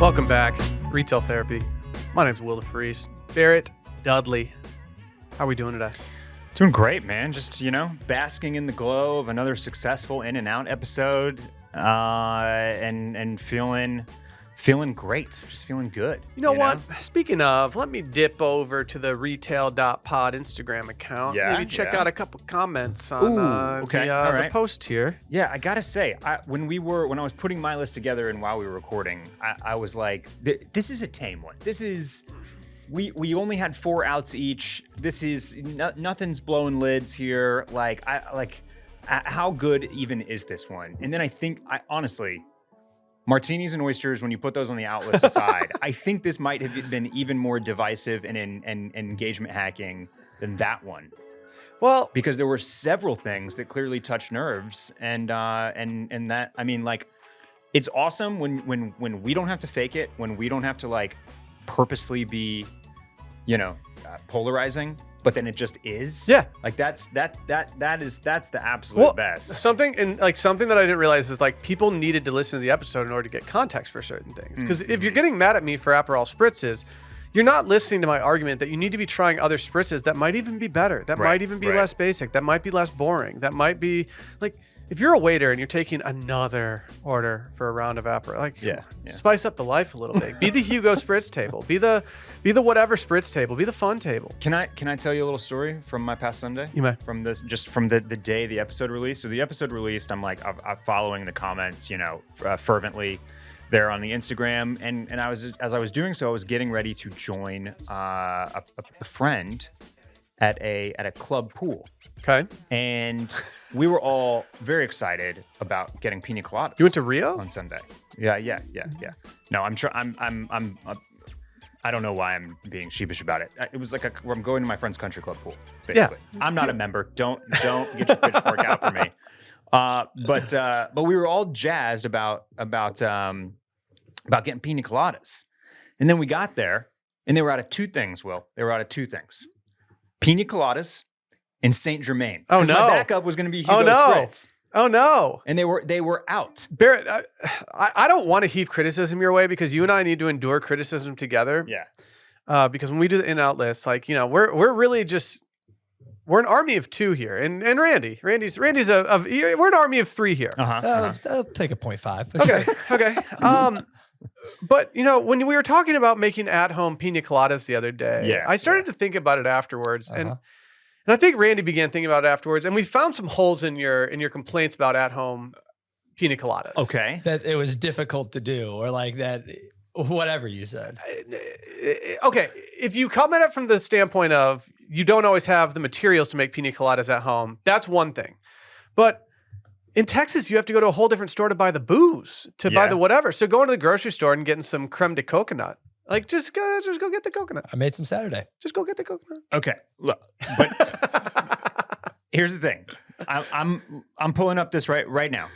Welcome back, Retail Therapy. My name's Will DeFreeze. Barrett Dudley. How are we doing today? Doing great, man. Just, basking in the glow of another successful In and Out episode, and feeling great. Just feeling good. You know what? Speaking of, let me dip over to the retail.pod Instagram account. Yeah, maybe check out a couple comments on the post here. Yeah, I gotta say, when I was putting my list together and while we were recording, I was like, this is a tame one. This is. We only had 4 outs each. This is nothing's blowing lids here. How good even is this one? And then I think, honestly, martinis and oysters, when you put those on the out list aside, I think this might have been even more divisive and engagement hacking than that one. Well, because there were several things that clearly touched nerves, and that, I mean, like, it's awesome when we don't have to fake it, when we don't have to purposely be, polarizing, but then it just is. Yeah. Like that's the absolute best. Something that I didn't realize is people needed to listen to the episode in order to get context for certain things. Because if you're getting mad at me for Aperol spritzes, you're not listening to my argument that you need to be trying other spritzes that might even be better, that might even be less basic, that might be less boring, that might be if you're a waiter and you're taking another order for a round of Aperol, spice up the life a little bit. Be the Hugo Spritz table. Be the whatever Spritz table. Be the fun table. Can I tell you a little story from my past Sunday? You may. From the day the episode released. So the episode released, I'm following the comments, fervently there on the Instagram, and as I was doing so, I was getting ready to join a friend at a club pool. Okay. And we were all very excited about getting pina coladas. You went to Rio on Sunday? Yeah. No, I don't know why I'm being sheepish about it. It was I'm going to my friend's country club pool, basically. Yeah. I'm not a member. Don't get your pitchfork out for me. But we were all jazzed about getting pina coladas. And then we got there, and they were out of 2 things, Will. They were out of 2 things. Pina coladas and Saint Germain. Oh, no. My backup was going to be Hugo Spritz. Oh, no. And they were out. Barrett, I don't want to heave criticism your way because you and I need to endure criticism together. Yeah. Because when we do the in-out list, we're really just, we're an army of 2 here. And Randy's we're an army of 3 here. I'll take a 0.5. Okay. But, when we were talking about making at-home pina coladas the other day, I started to think about it afterwards. And I think Randy began thinking about it afterwards. And we found some holes in your complaints about at-home pina coladas. Okay. That it was difficult to do, or that, whatever you said. Okay. If you come at it from the standpoint of you don't always have the materials to make pina coladas at home, that's one thing. But in Texas, you have to go to a whole different store to buy the booze, to buy the whatever. So going to the grocery store and getting some creme de coconut. Just go get the coconut. I made some Saturday. Just go get the coconut. Okay, look, but here's the thing. I'm pulling up this right now.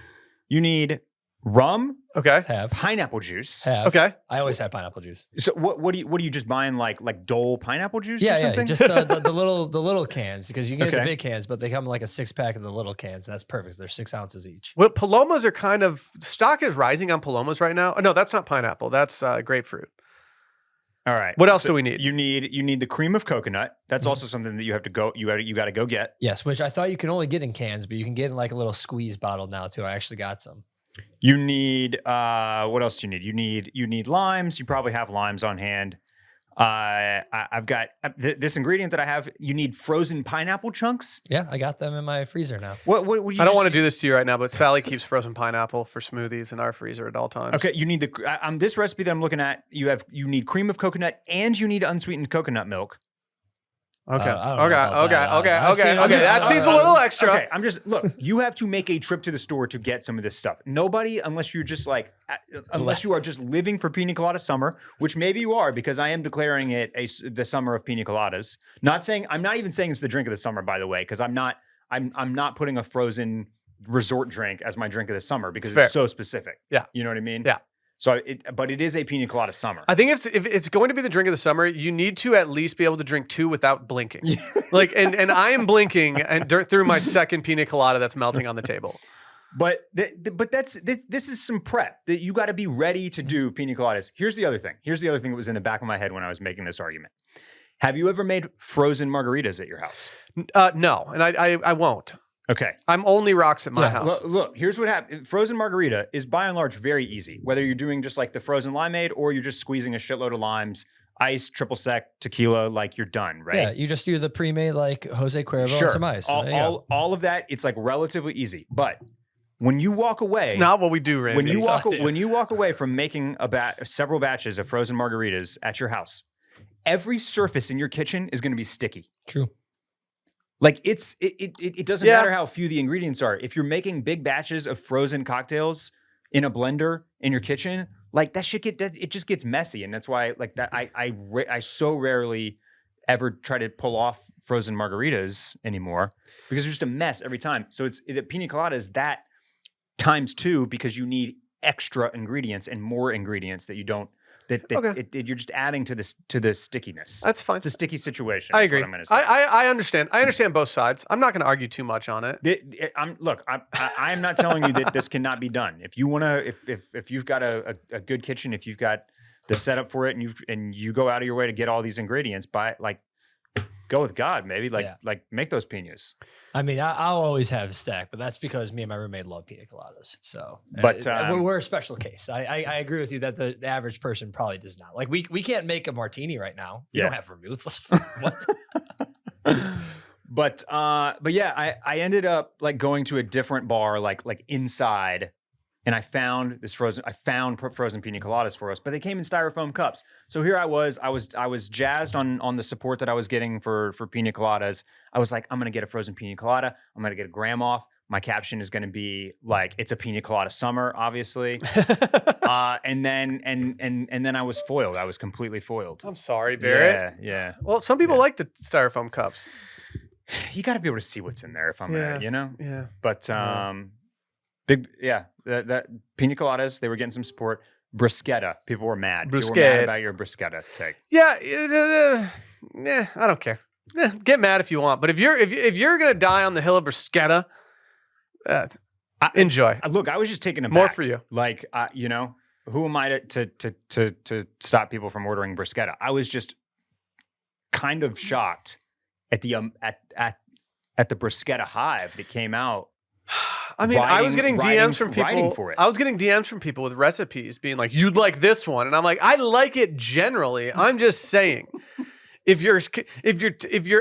You need rum. Okay. Have pineapple juice. Have. Okay. I always have pineapple juice. So what are you just buying like Dole pineapple juice or something? Yeah, just the little cans, because you can get the big cans, but they come like a 6-pack of the little cans. And that's perfect. They're 6 ounces each. Well, Palomas are stock is rising on Palomas right now. Oh, no, that's not pineapple. That's grapefruit. All right. What else do we need? You need the cream of coconut. That's also something that you have to go. You got to go get. Yes, which I thought you could only get in cans, but you can get in a little squeeze bottle now too. I actually got some. You need what else do you need? You need limes. You probably have limes on hand. I've got this ingredient that I have. You need frozen pineapple chunks. Yeah, I got them in my freezer now. What I don't want to do this to you right now, but Sally keeps frozen pineapple for smoothies in our freezer at all times. Okay, you need this recipe that I'm looking at. You need cream of coconut and you need unsweetened coconut milk. Okay. Okay. That seems a little extra. Okay, look, you have to make a trip to the store to get some of this stuff. Nobody, unless you are just living for pina colada summer, which maybe you are, because I am declaring it the summer of pina coladas. I'm not even saying it's the drink of the summer, by the way, because I'm not putting a frozen resort drink as my drink of the summer because it's so specific. Yeah. You know what I mean? Yeah. So, but it is a pina colada summer. I think if it's going to be the drink of the summer, you need to at least be able to drink 2 without blinking. And I am blinking through my second pina colada that's melting on the table. But this is some prep that you got to be ready to do pina coladas. Here's the other thing. Here's the other thing that was in the back of my head when I was making this argument. Have you ever made frozen margaritas at your house? No, and I won't. Okay. I'm only rocks at my house. Look, here's what happens. Frozen margarita is by and large very easy. Whether you're doing just like the frozen limeade or you're just squeezing a shitload of limes, ice, triple sec, tequila, like you're done, right? Yeah, you just do the pre-made like Jose Cuervo Sure. and some ice. All of that, it's like relatively easy. But when you walk away, It's not what we do, Randy. when you walk away from making several batches of frozen margaritas at your house, every surface in your kitchen is going to be sticky. True. Like it doesn't matter how few the ingredients are. If you're making big batches of frozen cocktails in a blender in your kitchen, like that shit it just gets messy, and that's why like that I so rarely ever try to pull off frozen margaritas anymore because they're just a mess every time. So the pina colada is that times 2 because you need extra ingredients and more ingredients that you don't. You're just adding to the stickiness. That's fine. It's a sticky situation. I agree. What I'm gonna say. I understand. I understand both sides. I'm not going to argue too much on it. I am not telling you that this cannot be done. If you want to, if you've got a good kitchen, if you've got the setup for it, and you go out of your way to get all these ingredients, go with God, maybe like make those pinas. I mean, I'll always have a stack, but that's because me and my roommate love pina coladas. So, but we're a special case. I agree with you that the average person probably does not. Like we can't make a martini right now. We don't have vermouth. What? But yeah, I ended up like going to a different bar, like inside. And I found frozen pina coladas for us, but they came in styrofoam cups. So here I was jazzed on the support that I was getting for pina coladas. I was like, I'm gonna get a frozen pina colada. I'm gonna get a gram off. My caption is gonna be like, it's a pina colada summer, obviously. And then I was foiled. I was completely foiled. I'm sorry, Barrett. Yeah. Well, some people like the styrofoam cups. You got to be able to see what's in there if I'm there, you know. Yeah. But that pina coladas, they were getting some support. Bruschetta, people were mad. People were mad about your bruschetta take. Yeah, I don't care. Get mad if you want, but if you're gonna die on the hill of bruschetta, enjoy. Look, I was just taking it More back. for you. Like, who am I to stop people from ordering bruschetta? I was just kind of shocked at the at the bruschetta hive that came out. I mean, I was getting DMs from people. For it. I was getting DMs from people with recipes being like, "You'd like this one," and I'm like, "I like it generally. I'm just saying, if you're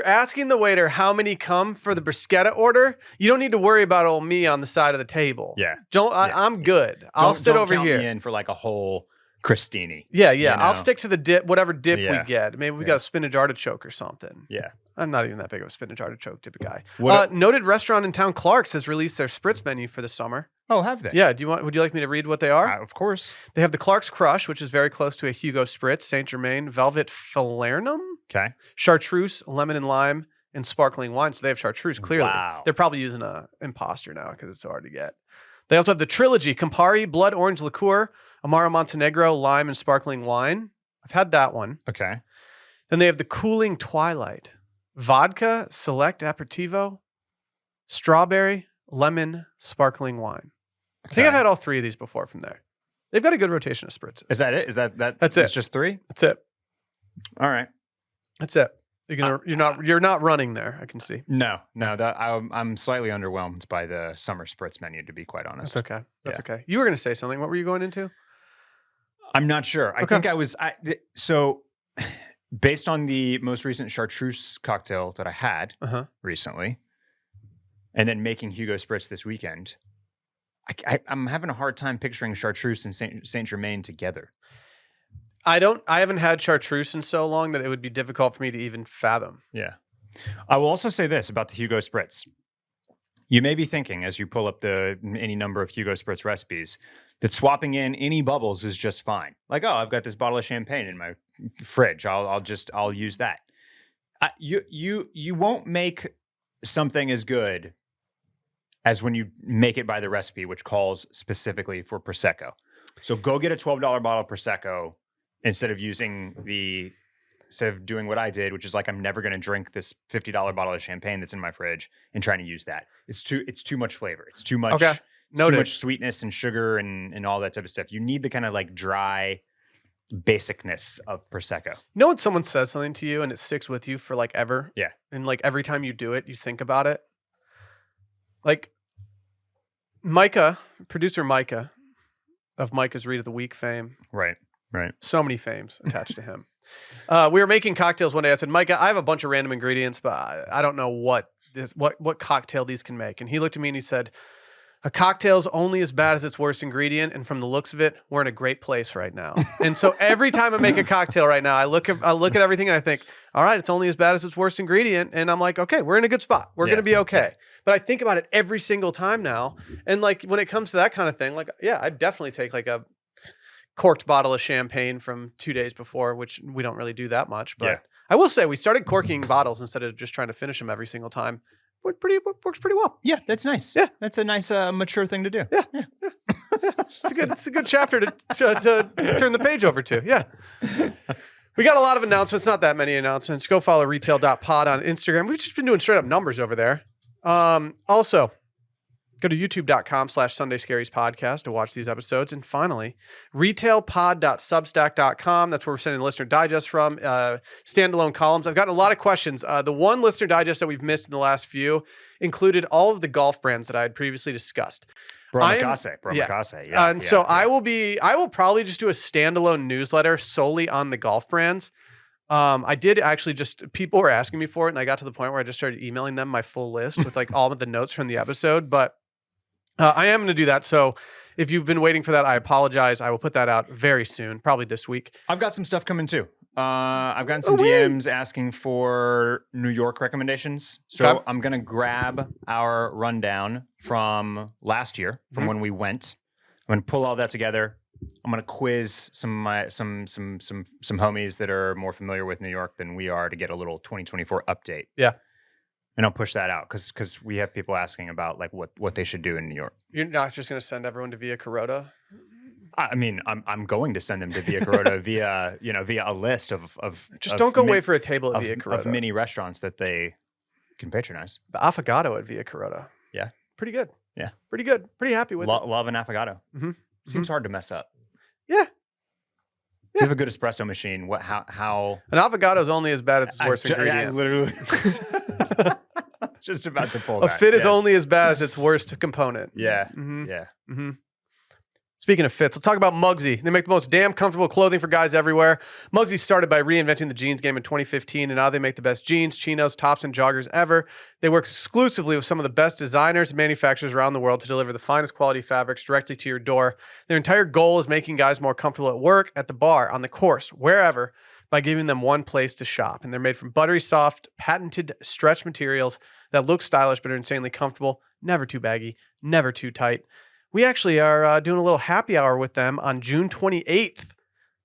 asking the waiter how many come for the bruschetta order, you don't need to worry about old me on the side of the table. Yeah, I'm good. I'll sit over count here me in for like a whole crostini. Yeah. You know? I'll stick to the dip, whatever dip we get. Maybe we got a spinach artichoke or something. Yeah. I'm not even that big of a spinach artichoke type of guy. Noted restaurant in town, Clark's, has released their spritz menu for the summer. Oh, have they? Yeah. Would you like me to read what they are? Of course. They have the Clark's Crush, which is very close to a Hugo Spritz, Saint Germain, Velvet Falernum, okay, Chartreuse, Lemon and Lime, and Sparkling Wine. So they have Chartreuse, clearly. Wow. They're probably using a imposter now because it's so hard to get. They also have the Trilogy, Campari, Blood Orange Liqueur, Amaro Montenegro, Lime, and Sparkling Wine. I've had that one. Okay. Then they have the Cooling Twilight, Vodka, Select Aperitivo, Strawberry, Lemon, Sparkling Wine. I think I've had all 3 of these before from there. They've got a good rotation of spritzes. Is that it? Is that That's it. It's just 3? That's it. All right. That's it. You're not running there. I can see. No. I'm slightly underwhelmed by the summer spritz menu, to be quite honest. That's okay. That's okay. You were going to say something. What were you going into? I'm not sure. I think I was. So, based on the most recent chartreuse cocktail that I had recently, and then making Hugo Spritz this weekend, I'm having a hard time picturing chartreuse and Saint Germain together. I haven't had chartreuse in so long that it would be difficult for me to even fathom. Yeah. I will also say this about the Hugo Spritz. You may be thinking, as you pull up any number of Hugo Spritz recipes, that swapping in any bubbles is just fine. Like, oh, I've got this bottle of champagne in my fridge. I'll use that. You won't make something as good as when you make it by the recipe, which calls specifically for Prosecco. So go get a $12 bottle of Prosecco instead of doing what I did, which is like, I'm never going to drink this $50 bottle of champagne that's in my fridge and trying to use that. It's too much flavor. It's too much. Okay. It's too much sweetness and sugar and all that type of stuff. You need the kind of like dry basicness of Prosecco. You know when someone says something to you and it sticks with you for like ever? Yeah. And like every time you do it, you think about it. Like Micah, producer Micah of Micah's Read of the Week fame. Right. So many fames attached to him. We were making cocktails one day. I said, Micah, I have a bunch of random ingredients, but I don't know what cocktail these can make. And he looked at me and he said, a cocktail's only as bad as its worst ingredient, and from the looks of it, we're in a great place right now. And so every time I make a cocktail right now, I look at everything and I think, all right, it's only as bad as its worst ingredient, and I'm like, okay, we're in a good spot. We're gonna be okay. But I think about it every single time now, and like when it comes to that kind of thing, like yeah, I'd definitely take like a corked bottle of champagne from 2 days before, which we don't really do that much. But I will say we started corking bottles instead of just trying to finish them every single time. Works pretty well. Yeah, that's nice. Yeah, that's a nice mature thing to do. Yeah. It's a good chapter to turn the page over to. Yeah. We got a lot of announcements, not that many announcements. Go follow retail.pod on Instagram. We've just been doing straight up numbers over there. Also, go to youtube.com/Sunday Scaries podcast to watch these episodes. And finally, retailpod.substack.com. That's where we're sending listener digest from, standalone columns. I've gotten a lot of questions. The one listener digest that we've missed in the last few included all of the golf brands that I had previously discussed. Bromakase. Yeah. So I will probably just do a standalone newsletter solely on the golf brands. I did actually people were asking me for it, and I got to the point where I just started emailing them my full list with like all of the notes from the episode, but I am going to do that. So if you've been waiting for that, I apologize. I will put that out very soon, probably this week. I've got some stuff coming too. I've gotten some DMs asking for New York recommendations. So I'm going to grab our rundown from last year, from when we went. I'm going to pull all that together. I'm going to quiz some homies that are more familiar with New York than we are to get a little 2024 update. Yeah. And I'll push that out because we have people asking about like what they should do in New York. You're not just going to send everyone to Via Carota? I mean, I'm going to send them to Via Carota via a list of don't go wait for a table at Via Carota. Of mini restaurants that they can patronize. The affogato at Via Carota. Yeah. Pretty good. Yeah. Pretty good. Pretty happy with it. Love an affogato. Mm-hmm. Seems hard to mess up. Yeah. You have a good espresso machine. How an avocado is only as bad as its worst ingredient. Literally. Just about to pull that. A fit is only as bad as its worst component. Yeah. Mm-hmm. Yeah. Mm-hmm. Speaking of fits, let's talk about Mugsy. They make the most damn comfortable clothing for guys everywhere. Mugsy started by reinventing the jeans game in 2015, and now they make the best jeans, chinos, tops, and joggers ever. They work exclusively with some of the best designers and manufacturers around the world to deliver the finest quality fabrics directly to your door. Their entire goal is making guys more comfortable at work, at the bar, on the course, wherever, by giving them one place to shop. And they're made from buttery soft, patented stretch materials that look stylish but are insanely comfortable, never too baggy, never too tight. We actually are doing a little happy hour with them on June 28th,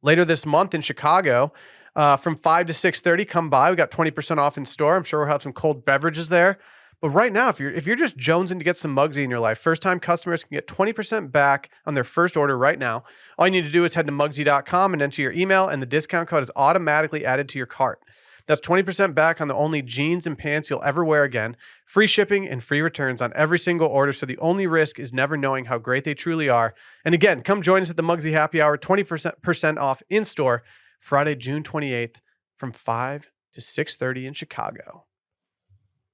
later this month in Chicago, from 5 to 6:30. Come by. We got 20% off in store. I'm sure we'll have some cold beverages there. But right now, if you're just jonesing to get some Mugsy in your life, first-time customers can get 20% back on their first order right now. All you need to do is head to Mugsy.com and enter your email, and the discount code is automatically added to your cart. That's 20% back on the only jeans and pants you'll ever wear again. Free shipping and free returns on every single order, so the only risk is never knowing how great they truly are. And again, come join us at the Mugsy Happy Hour, 20% off in-store, Friday, June 28th, from 5 to 6:30 in Chicago.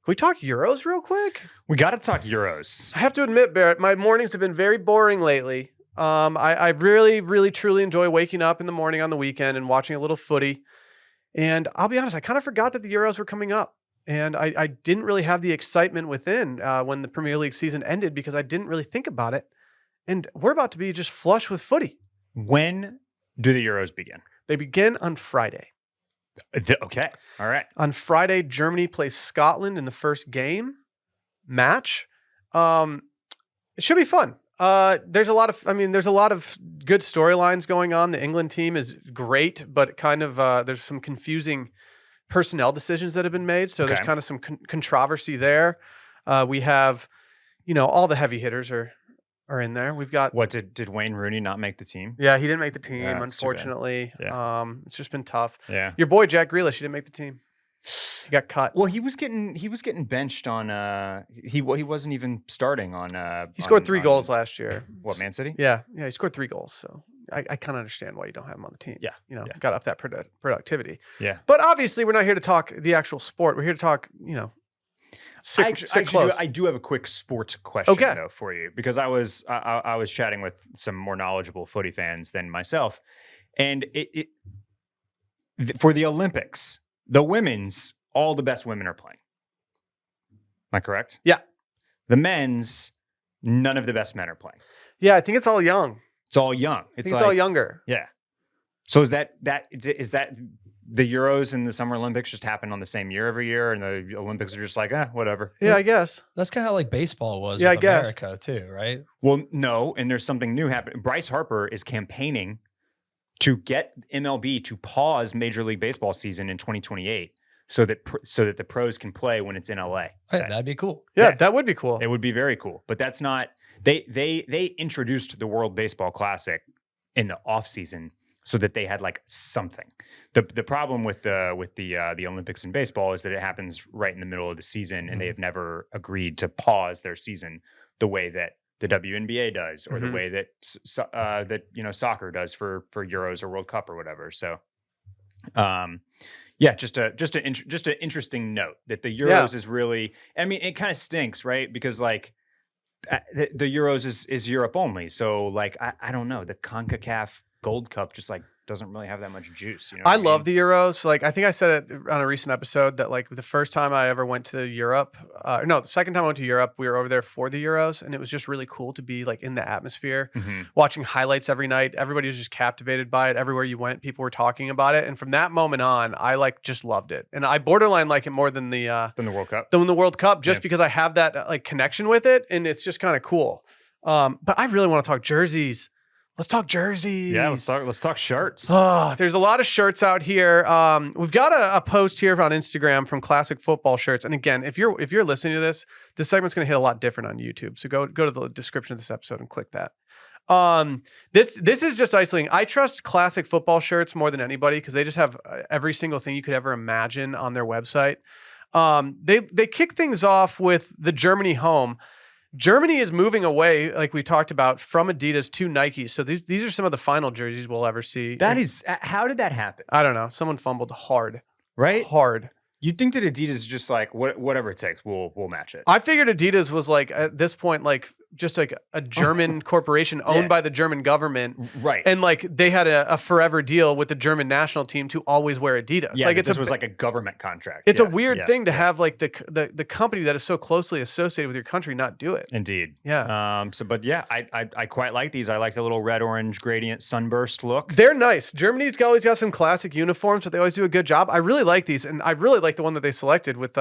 Can we talk Euros real quick? We got to talk Euros. I have to admit, Barrett, my mornings have been very boring lately. I really, really, truly enjoy waking up in the morning on the weekend and watching a little footy. And I'll be honest, I kind of forgot that the Euros were coming up. And I didn't really have the excitement within when the Premier League season ended because I didn't really think about it. And we're about to be just flush with footy. When do the Euros begin? They begin on Friday. Okay. All right. On Friday, Germany plays Scotland in the first match. It should be fun. There's a lot of good storylines going on. The England team is great, but kind of there's some confusing personnel decisions that have been made. So there's kind of some controversy there. We have, all the heavy hitters are in there. We've got did Wayne Rooney not make the team? Yeah, he didn't make the team, unfortunately. Yeah. It's just been tough. Yeah. Your boy Jack Grealish, he didn't make the team. He got cut. Well, he was getting benched on. He wasn't even starting on. He scored 3 goals last year. What, Man City? Yeah, he scored 3 goals. So I kind of understand why you don't have him on the team. Yeah, got up that productivity. Yeah, but obviously we're not here to talk the actual sport. We're here to talk, I do have a quick sports question though for you, because I was chatting with some more knowledgeable footy fans than myself, and for the Olympics, the women's, all the best women are playing. Am I correct? Yeah. The men's, none of the best men are playing. Yeah, I think it's all young. It's all young. It's all younger. Yeah. So is that the Euros and the Summer Olympics just happen on the same year every year, and the Olympics are just like, whatever. Yeah, I guess. That's kind of like baseball was with I guess. America too, right? Well, no, and there's something new happening. Bryce Harper is campaigning to get MLB to pause Major League Baseball season in 2028 so that the pros can play when it's in LA. Right, that'd be cool. Yeah, that would be cool. It would be very cool. But that's not they introduced the World Baseball Classic in the off season so that they had like something. The problem with the Olympics in baseball is that it happens right in the middle of the season, and they have never agreed to pause their season the way that the WNBA does, or the way that soccer does for Euros or World Cup or whatever. So, just an interesting note that the Euros is really. I mean, it kind of stinks, right? Because like the Euros is Europe only. So like I don't know, the CONCACAF Gold Cup just like doesn't really have that much juice. I love the Euros. Like I think I said it on a recent episode that like the first time I ever went to Europe, the second time I went to Europe, we were over there for the Euros, and it was just really cool to be like in the atmosphere, watching highlights every night. Everybody was just captivated by it. Everywhere you went, people were talking about it, and from that moment on, I like just loved it, and I borderline like it more than the World Cup. Than the World Cup, just because I have that like connection with it, and it's just kind of cool. But I really want to talk jerseys. Let's talk jerseys. Yeah, let's talk shirts. Oh, there's a lot of shirts out here. We've got a post here on Instagram from Classic Football Shirts. And again, if you're listening to this segment's going to hit a lot different on YouTube. So go to the description of this episode and click that. This is just isolating. I trust Classic Football Shirts more than anybody because they just have every single thing you could ever imagine on their website. They kick things off with the Germany home. Germany is moving away, like we talked about, from Adidas to Nike. So these are some of the final jerseys we'll ever see. How did that happen? I don't know. Someone fumbled hard. Right? Hard. You'd think that Adidas is just like, whatever it takes, we'll match it. I figured Adidas was like, at this point, like just like a German corporation owned by the German government. Right. And like they had a forever deal with the German national team to always wear Adidas. Yeah, like this was like a government contract. It's a weird thing to have like the company that is so closely associated with your country not do it. Indeed. Yeah. I quite like these. I like the little red orange gradient sunburst look. They're nice. Germany's always got some classic uniforms, but they always do a good job. I really like these, and I really like the one that they selected with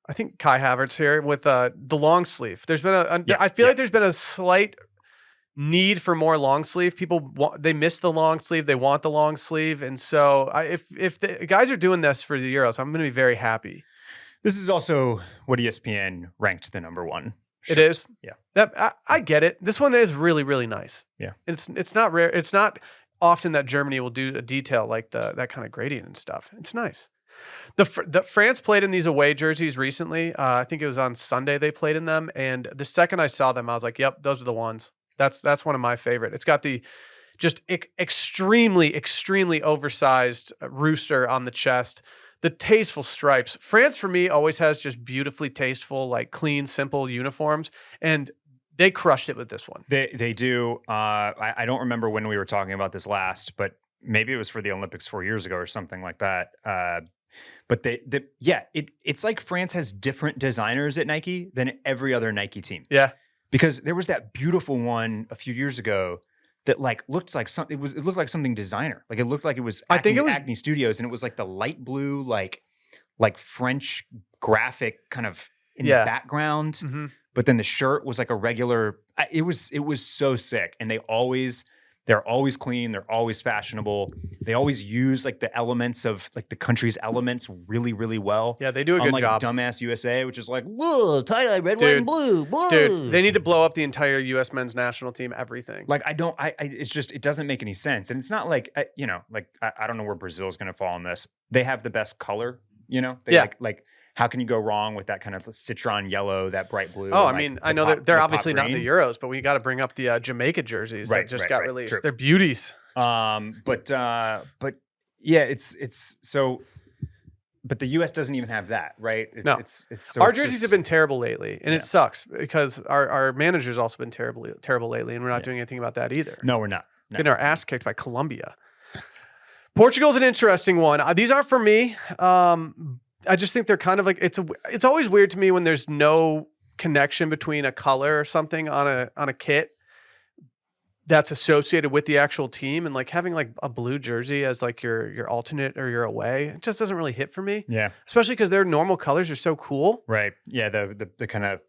I think Kai Havertz here with the long sleeve. There's been I feel like there's been a slight need for more long sleeve. People they miss the long sleeve. They want the long sleeve, and so if the guys are doing this for the Euros, I'm going to be very happy. This is also what ESPN ranked the #1. It is. Yeah. I get it. This one is really, really nice. Yeah. It's not rare. It's not often that Germany will do a detail like that kind of gradient and stuff. It's nice. The France played in these away jerseys recently. I think it was on Sunday they played in them, and the second I saw them, I was like, "Yep, those are the ones." That's one of my favorite. It's got the just extremely, extremely oversized rooster on the chest. The tasteful stripes. France for me always has just beautifully tasteful, like clean, simple uniforms, and they crushed it with this one. They do. I don't remember when we were talking about this last, but maybe it was for the Olympics 4 years ago or something like that. But it's like France has different designers at Nike than every other Nike team. Yeah, because there was that beautiful one a few years ago that like looked like something. It looked like something designer. Like it looked like it was. I think it was Acne Studios, and it was like the light blue, like French graphic kind of in the background. Mm-hmm. But then the shirt was like a regular. It was so sick, and they're always clean. They're always fashionable. They always use like the elements of like the country's elements really, really well. Yeah, they do a good job. Dumbass USA, which is like, whoa, tie-dye, red, white, and blue. Dude, they need to blow up the entire U.S. men's national team, everything. Like, it's just, it doesn't make any sense. And it's not like, I don't know where Brazil is going to fall on this. They have the best color You know, they Yeah. like how can you go wrong with that kind of citron yellow, that bright blue? Oh, I and, mean, like, I the know pop- that they're the obviously pop not in green. the Euros, but we got to bring up the Jamaica jerseys that Right, just right, got right. released. True. They're beauties. But yeah, it's so. But the U.S. doesn't even have that, right? No. It's so Our it's jerseys just- have been terrible lately, and Yeah. it sucks because our manager's also been terrible lately, and we're not doing anything about that either. No, we're not. No. Getting our ass kicked by Colombia. Portugal's an interesting one. These aren't for me. I just think they're kind of like it's always weird to me when there's no connection between a color or something on a kit that's associated with the actual team, and like having like a blue jersey as like your alternate or your away. It just doesn't really hit for me. Yeah. Especially because their normal colors are so cool. Right. Yeah. The kind of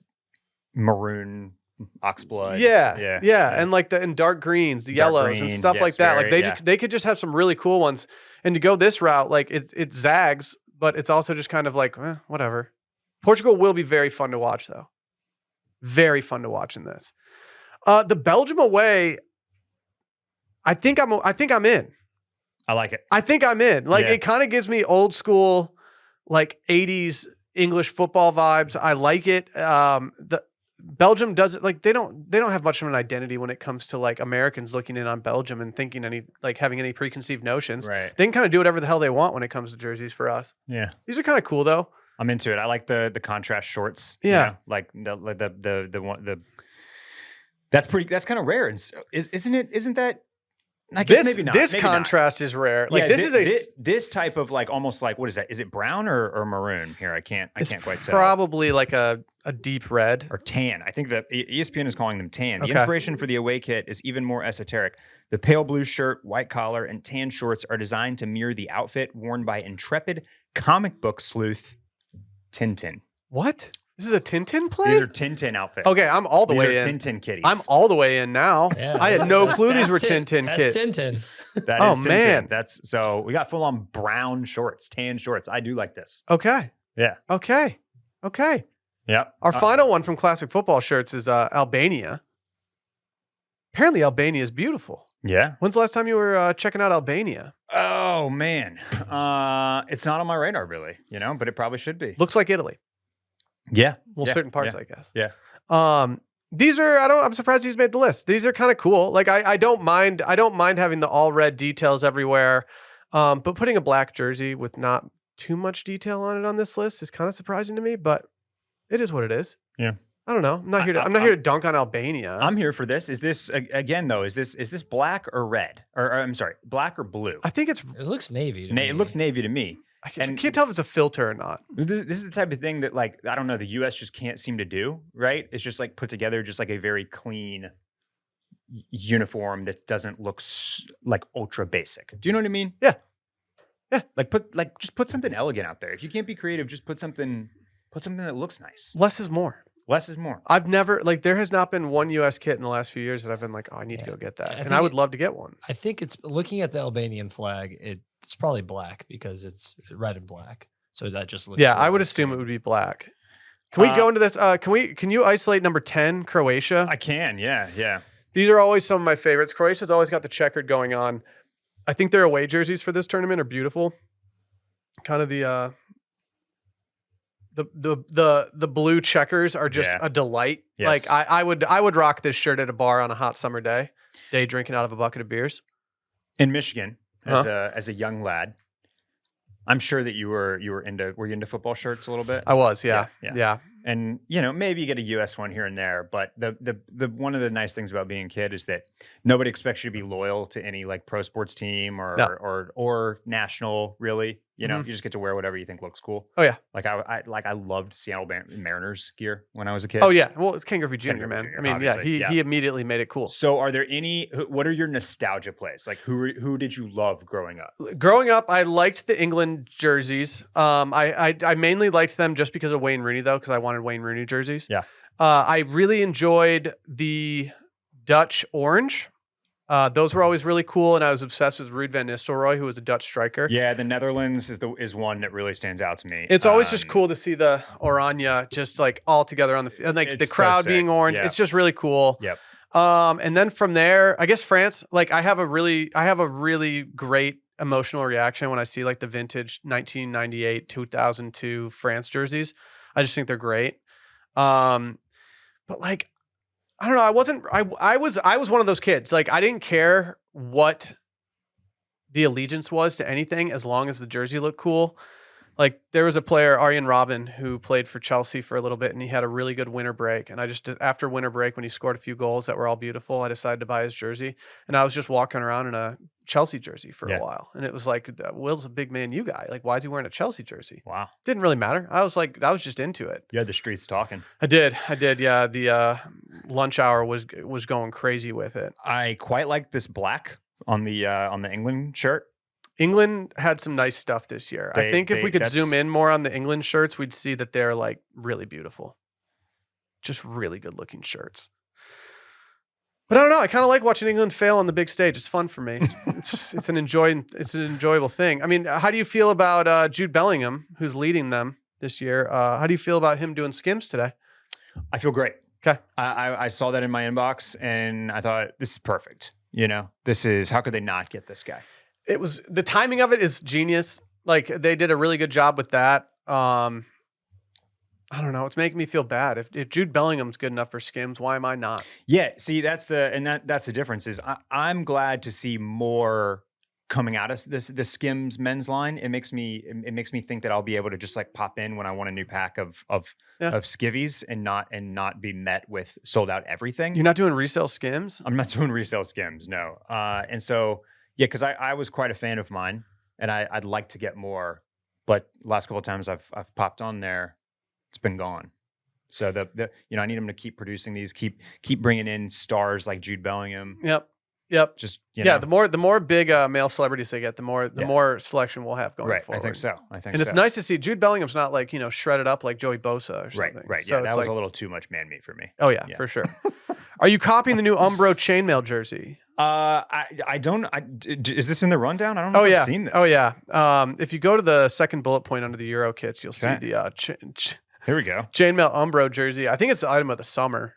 maroon oxblood. Yeah. And like in dark greens, the Dark yellows and green, stuff like yes, that. Like very- they could just have some really cool ones. And to go this route, like it zags, but it's also just kind of like, whatever. Portugal will be very fun to watch though. Very fun to watch in this. The Belgium away, I think I'm in. I like it. I think I'm in. Like Yeah. it kind of gives me old school, like 80s English football vibes. I like it. The Belgium doesn't like they don't have much of an identity when it comes to like Americans looking in on Belgium and thinking having any preconceived notions. Right. They can kind of do whatever the hell they want when it comes to jerseys for us. Yeah. These are kind of cool though. I'm into it. I like the contrast shorts. Yeah. You know, like the one that's kind of rare. And isn't it? Isn't that? I guess maybe not. This maybe not. contrast is rare. Like Yeah, this type of like almost like what is that? Is it brown or maroon? Here, I can't quite tell. probably like a deep red. Or tan. I think the ESPN is calling them tan. The Okay. inspiration for the away kit is even more esoteric. The pale blue shirt, white collar, and tan shorts are designed to mirror the outfit worn by intrepid comic book sleuth Tintin. What? This is a Tintin play? These are Tintin outfits. Okay, I'm all the These way are in. Tintin kitties. I'm all the way in now. Yeah, I had no clue these that's were Tin- Tintin that's kids. Tintin. That Oh, is Tintin. man. That's so we got full on brown shorts, tan shorts. I do like this. Okay. Yeah. Okay. Yep. Our final one from Classic Football Shirts is Albania. Apparently, Albania is beautiful. Yeah. When's the last time you were checking out Albania? Oh man. It's not on my radar really, but it probably should be. Looks like Italy. Yeah. Well, Yeah. certain parts, Yeah. I guess. Yeah. These are I'm surprised these made the list. These are kind of cool. Like I don't mind having the all red details everywhere. But putting a black jersey with not too much detail on it on this list is kind of surprising to me, but it is what it is. Yeah. I don't know. I'm not here to dunk on Albania. I'm here for this. Is this again though? Is this black or red? Or I'm sorry, black or blue? I think it's It looks navy. To me. It looks navy to me. I And- can't tell if it's a filter or not. This is the type of thing that like I don't know the U.S. just can't seem to do. Right? It's just like put together just like a very clean uniform that doesn't look like ultra basic. Do you know what I mean? Yeah. Just put something elegant out there. If you can't be creative, just put something that looks nice. Less is more. Less is more. I've never there has not been one US kit in the last few years that I've been like, oh, I need to go get that. I And think I would love to get one. I think it's looking at the Albanian flag. It's probably black because it's red and black. So that just looks. Yeah, really I would nice to assume me. it would be black. Can we go into this? Can you isolate number 10, Croatia? I can. Yeah. These are always some of my favorites. Croatia's always got the checkered going on. I think their away jerseys for this tournament are beautiful. Kind of the blue checkers are just Yeah. a delight. Yes. Like I would rock this shirt at a bar on a hot summer day drinking out of a bucket of beers. In Michigan, as a young lad, I'm sure that were you into football shirts a little bit? I was, yeah. Yeah. And maybe you get a US one here and there, but the one of the nice things about being a kid is that nobody expects you to be loyal to any like pro sports team or national really. You just get to wear whatever you think looks cool. Oh yeah. Like I loved Seattle Mariners gear when I was a kid. Oh yeah. Well, it's Ken Griffey Jr., Griffey man. Jr., I mean, obviously, he immediately made it cool. So are there what are your nostalgia plays? Like who did you love growing up? Growing up, I liked the England jerseys. I mainly liked them just because of Wayne Rooney, though, because I wanted Wayne Rooney jerseys. Yeah. I really enjoyed the Dutch orange. Those were always really cool, and I was obsessed with Ruud van Nistelrooy, who was a Dutch striker. Yeah, the Netherlands is one that really stands out to me. It's always just cool to see the Oranje just like all together on the field, and like the It's so crowd sick. being orange. Yeah. It's just really cool. Yep. And then from there, I guess France. Like I have a really great emotional reaction when I see like the vintage 1998, 2002 France jerseys. I just think they're great. But like, I don't know. I was one of those kids. Like, I didn't care what the allegiance was to anything as long as the jersey looked cool. Like, there was a player, Arjen Robben, who played for Chelsea for a little bit, and he had a really good winter break. And I just, after winter break, when he scored a few goals that were all beautiful, I decided to buy his jersey. And I was just walking around in a Chelsea jersey for a while. And it was like, Will's a big Man U guy. Like, why is he wearing a Chelsea jersey? Wow. Didn't really matter. I was just into it. You had the streets talking. I did. Yeah. The lunch hour was going crazy with it. I quite like this black on the England shirt. England had some nice stuff this year. I think if we could zoom in more on the England shirts, we'd see that they're like really beautiful. Just really good looking shirts. But I don't know. I kind of like watching England fail on the big stage. It's fun for me. It's an enjoyable thing. I mean, how do you feel about Jude Bellingham, who's leading them this year? How do you feel about him doing skims today? I feel great. Okay. I saw that in my inbox and I thought, this is perfect. You know, how could they not get this guy? It was, the timing of it is genius. Like, they did a really good job with that. I don't know. It's making me feel bad. If Jude Bellingham's good enough for skims, why am I not? Yeah. See, that's the difference is I'm glad to see more coming out of the skims men's line. It makes me think that I'll be able to just like pop in when I want a new pack of skivvies and not be met with sold out everything. You're not doing resale skims? I'm not doing resale skims. No. And so, yeah, because I was quite a fan of mine, and I'd like to get more, but last couple of times I've popped on there, it's been gone. So I need them to keep producing these, keep bringing in stars like Jude Bellingham. Yep. Just the more big male celebrities they get, the more selection we'll have going forward. I think so. It's nice to see Jude Bellingham's not like shredded up like Joey Bosa or something. Right. So yeah, that was a little too much man meat for me. Oh yeah. For sure. Are you copying the new Umbro chainmail jersey? I don't. Is this in the rundown? I don't know if I've seen this. Oh yeah. If you go to the second bullet point under the Euro kits, you'll see the here we go. Chainmail Umbro jersey. I think it's the item of the summer.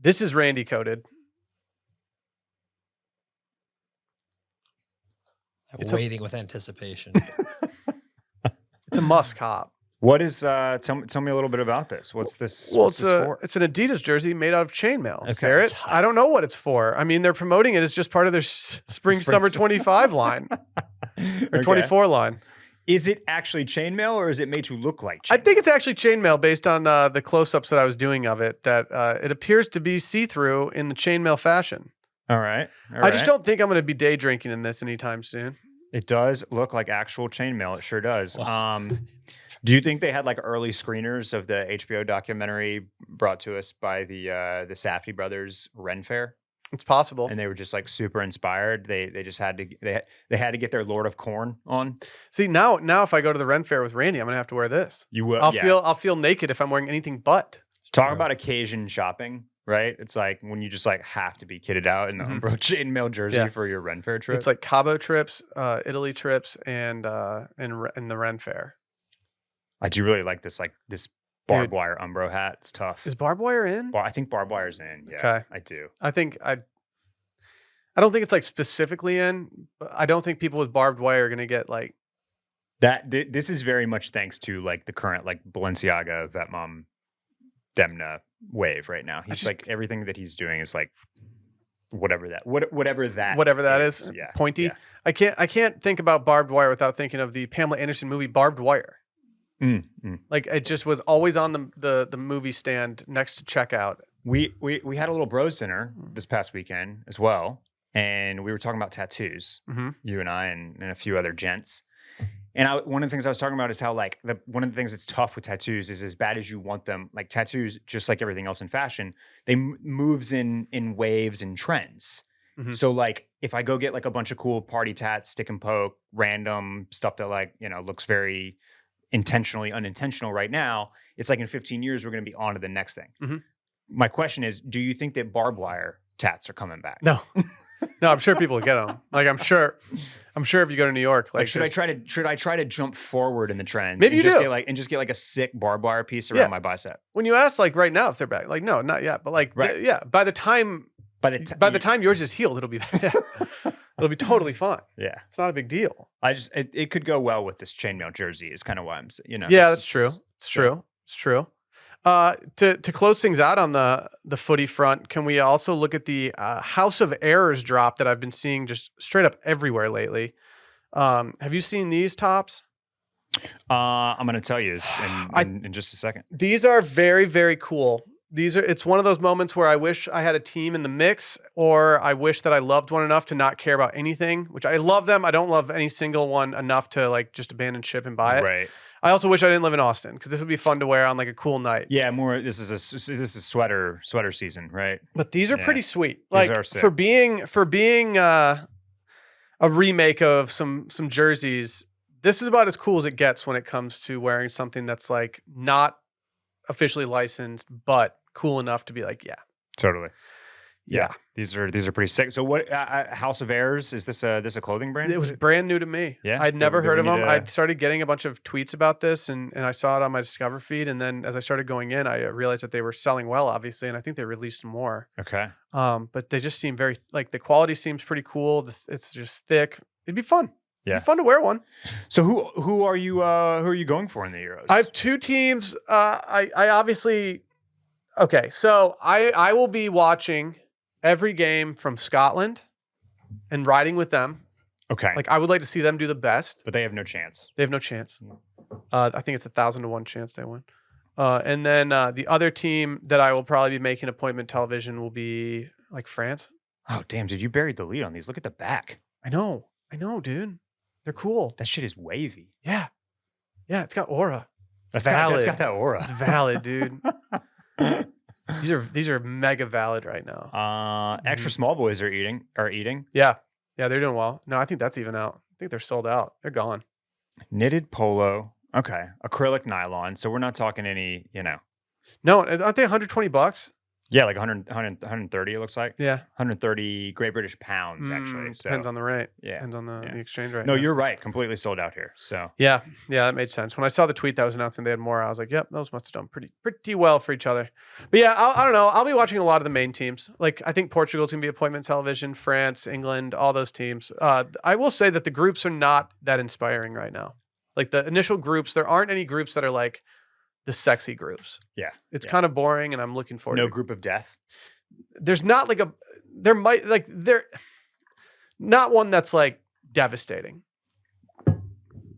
This is Randy coded. I'm waiting with anticipation. It's a must cop. What is? Tell me a little bit about this. What's this? Well, what's this for? It's an Adidas jersey made out of chainmail. Okay. I don't know what it's for. I mean, they're promoting it as just part of their spring/summer 25 line or 24 line. Is it actually chainmail or is it made to look like chainmail? I think it's actually chainmail based on the close-ups that I was doing of it. That it appears to be see-through in the chainmail fashion. All right. I just don't think I'm going to be day drinking in this anytime soon. It does look like actual chainmail. It sure does. Wow. Do you think they had like early screeners of the HBO documentary brought to us by the Safdie brothers Ren Fair? It's possible. And they were just like super inspired. They just had to they had to get their Lord of Corn on. See, now if I go to the Ren Fair with Randy, I'm going to have to wear this. You will. I'll feel naked if I'm wearing anything but. Talk about occasion shopping, right? It's like when you just like have to be kitted out in the Umbro chainmail jersey for your Ren Fair trip. It's like Cabo trips, Italy trips, and the Ren Fair. I do really like this barbed wire Umbro hat. It's tough. Is barbed wire in? I think barbed wire's in. Yeah, okay. I do. I don't think it's like specifically in, but I don't think people with barbed wire are going to get like that. This is very much thanks to like the current like Balenciaga Vetmom Demna wave right now. He's like everything that he's doing is like whatever that is. Yeah. Pointy. Yeah. I can't think about barbed wire without thinking of the Pamela Anderson movie Barbed Wire. Like it just was always on the movie stand next to checkout. We had a little bros dinner this past weekend as well, and we were talking about tattoos. You and I and a few other gents. And one of the things I was talking about is how like one of the things that's tough with tattoos is as bad as you want them, like tattoos, just like everything else in fashion, they moves in waves and trends. So like if I go get like a bunch of cool party tats, stick and poke, random stuff that like, looks very intentionally unintentional right now, it's like in 15 years, we're going to be on to the next thing. My question is, do you think that barbed wire tats are coming back? No. No, I'm sure people will get them. Like I'm sure if you go to New York, like should I try to jump forward in the trends? Maybe you do. Just get like a sick barbed wire piece around my bicep. When you ask like right now if they're back, like no, not yet. But like by the time yours is healed, it'll be back. It'll be totally fine. Yeah. It's not a big deal. It could go well with this chainmail jersey is kind of why I'm saying, Yeah, that's true. It's true. It's true. To close things out on the footy front, can we also look at the House of Errors drop that I've been seeing just straight up everywhere lately? Have you seen these tops? I'm going to tell you this in just a second. These are very, very cool. It's one of those moments where I wish I had a team in the mix, or I wish that I loved one enough to not care about anything, which I love them. I don't love any single one enough to like just abandon ship and buy it. Right. I also wish I didn't live in Austin because this would be fun to wear on like a cool night. Yeah, this is sweater season, right? But these are pretty sweet. These Like are sick. for being a remake of some jerseys, this is about as cool as it gets when it comes to wearing something that's like not officially licensed, but cool enough to be like, yeah, totally. Yeah. These are pretty sick. So what House of Errors, is this a clothing brand? It was brand new to me. Yeah. I'd never heard of we them. need I started getting a bunch of tweets about this and I saw it on my Discover feed. And then as I started going in, I realized that they were selling well, obviously. And I think they released more. Okay. But they just seem very, like the quality seems pretty cool. It's just thick. It'd be fun. Yeah. It'd be fun to wear one. So who are you going for in the Euros? I have two teams. I obviously, okay. So I will be watching every game from Scotland and riding with them. Okay. Like I would like to see them do the best. But they have no chance. They have no chance. I think it's 1,000 to 1 chance they win. And then the other team that I will probably be making appointment television will be like France. Oh, damn, dude, you buried the lead on these. Look at the back. I know, dude. They're cool. That shit is wavy. Yeah. Yeah, it's got aura. That's valid. got that aura. It's valid, dude. These are mega valid right now. Extra small boys are eating. Yeah. Yeah, they're doing well. No, I think that's even out. I think they're sold out. They're gone. Knitted polo. Okay. Acrylic nylon. So we're not talking any, No, aren't they $120? Yeah, like 130 it looks like. Yeah. 130 Great British pounds actually. So Depends on the rate. Yeah. Depends on the exchange rate. No, yeah. you're right. Completely sold out here. So Yeah, that made sense. When I saw the tweet that was announcing they had more, I was like, yep, those must have done pretty well for each other. But yeah, I don't know. I'll be watching a lot of the main teams. Like I think Portugal's gonna be appointment television, France, England, all those teams. I will say that the groups are not that inspiring right now. Like the initial groups, there aren't any groups that are like the sexy groups. Yeah. It's kind of boring and I'm looking forward to no group of death. There's not like there not one that's like devastating.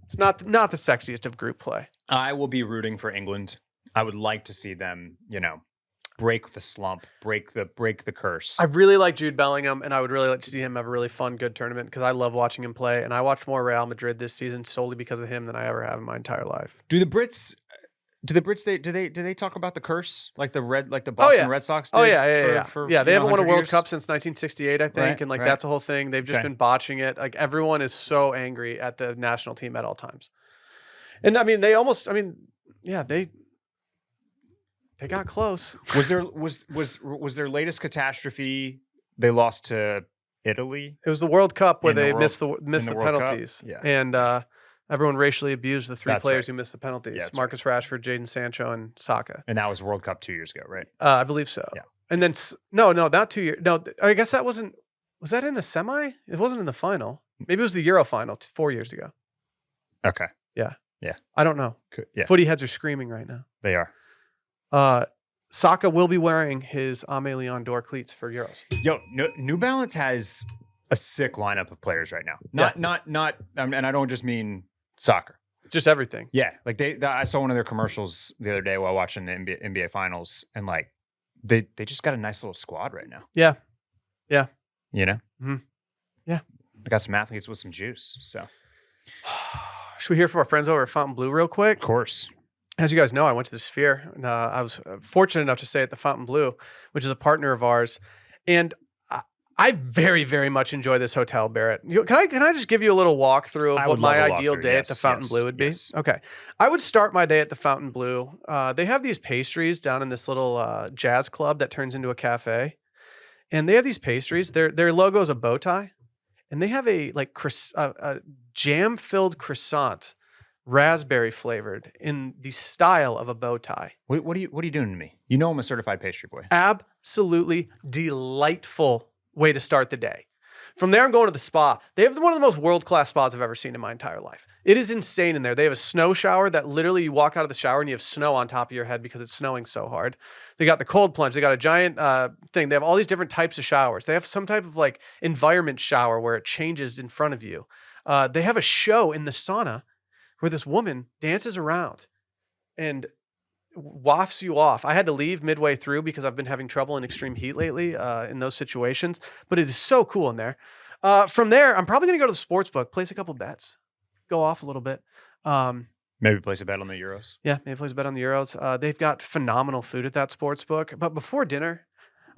It's not the sexiest of group play. I will be rooting for England. I would like to see them, break the slump, break the curse. I really like Jude Bellingham, and I would really like to see him have a really fun, good tournament because I love watching him play. And I watched more Real Madrid this season solely because of him than I ever have in my entire life. Do the Brits do they talk about the curse like the Boston Red Sox did? Yeah, they haven't won a World years? Cup since 1968, I think, and that's a whole thing. They've just been botching it. Like everyone is so angry at the national team at all times. And I mean, they got close. Was their latest catastrophe? They lost to Italy. It was the World Cup where they missed the penalties. Yeah. And everyone racially abused the three players who missed the penalties. Yeah, Marcus Rashford, Jadon Sancho, and Saka. And that was World Cup 2 years ago, right? I believe so. Yeah. And then no, not 2 years. No, I guess that wasn't. Was that in a semi? It wasn't in the final. Maybe it was the Euro final 4 years ago. Okay. Yeah. Yeah. I don't know. Yeah. Footy heads are screaming right now. They are. Saka will be wearing his Aimé Leon d'Or cleats for Euros. Yo, New Balance has a sick lineup of players right now. Not, and I don't just mean soccer. Just everything. Yeah, like I saw one of their commercials the other day while watching the NBA Finals, and like they just got a nice little squad right now. Yeah. Yeah. Mm-hmm. Yeah. I got some athletes with some juice. So, should we hear from our friends over at Fountainbleau real quick? Of course. As you guys know, I went to the Sphere, and I was fortunate enough to stay at the Fountainbleau, which is a partner of ours, and I very, very much enjoy this hotel, Barrett. Can I just give you a little walkthrough of what my ideal day at the Fountainbleau would be? Yes. Okay. I would start my day at the Fountainbleau. They have these pastries down in this little jazz club that turns into a cafe. And they have these pastries. Their logo is a bow tie. And they have a jam-filled croissant, raspberry flavored, in the style of a bow tie. What are you doing to me? You know I'm a certified pastry boy. Absolutely delightful way to start the day. From there, I'm going to the spa. They have one of the most world-class spas I've ever seen in my entire life. It is insane in there. They have a snow shower that literally you walk out of the shower and you have snow on top of your head because it's snowing so hard. They got the cold plunge. They got a giant thing. They have all these different types of showers. They have some type of like environment shower where it changes in front of you. They have a show in the sauna where this woman dances around and wafts you off. I had to leave midway through because I've been having trouble in extreme heat lately in those situations, but it is so cool in there. From there, I'm probably going to go to the sports book, place a couple bets, go off a little bit. Maybe place a bet on the Euros. Yeah, maybe place a bet on the Euros. They've got phenomenal food at that sports book. But before dinner,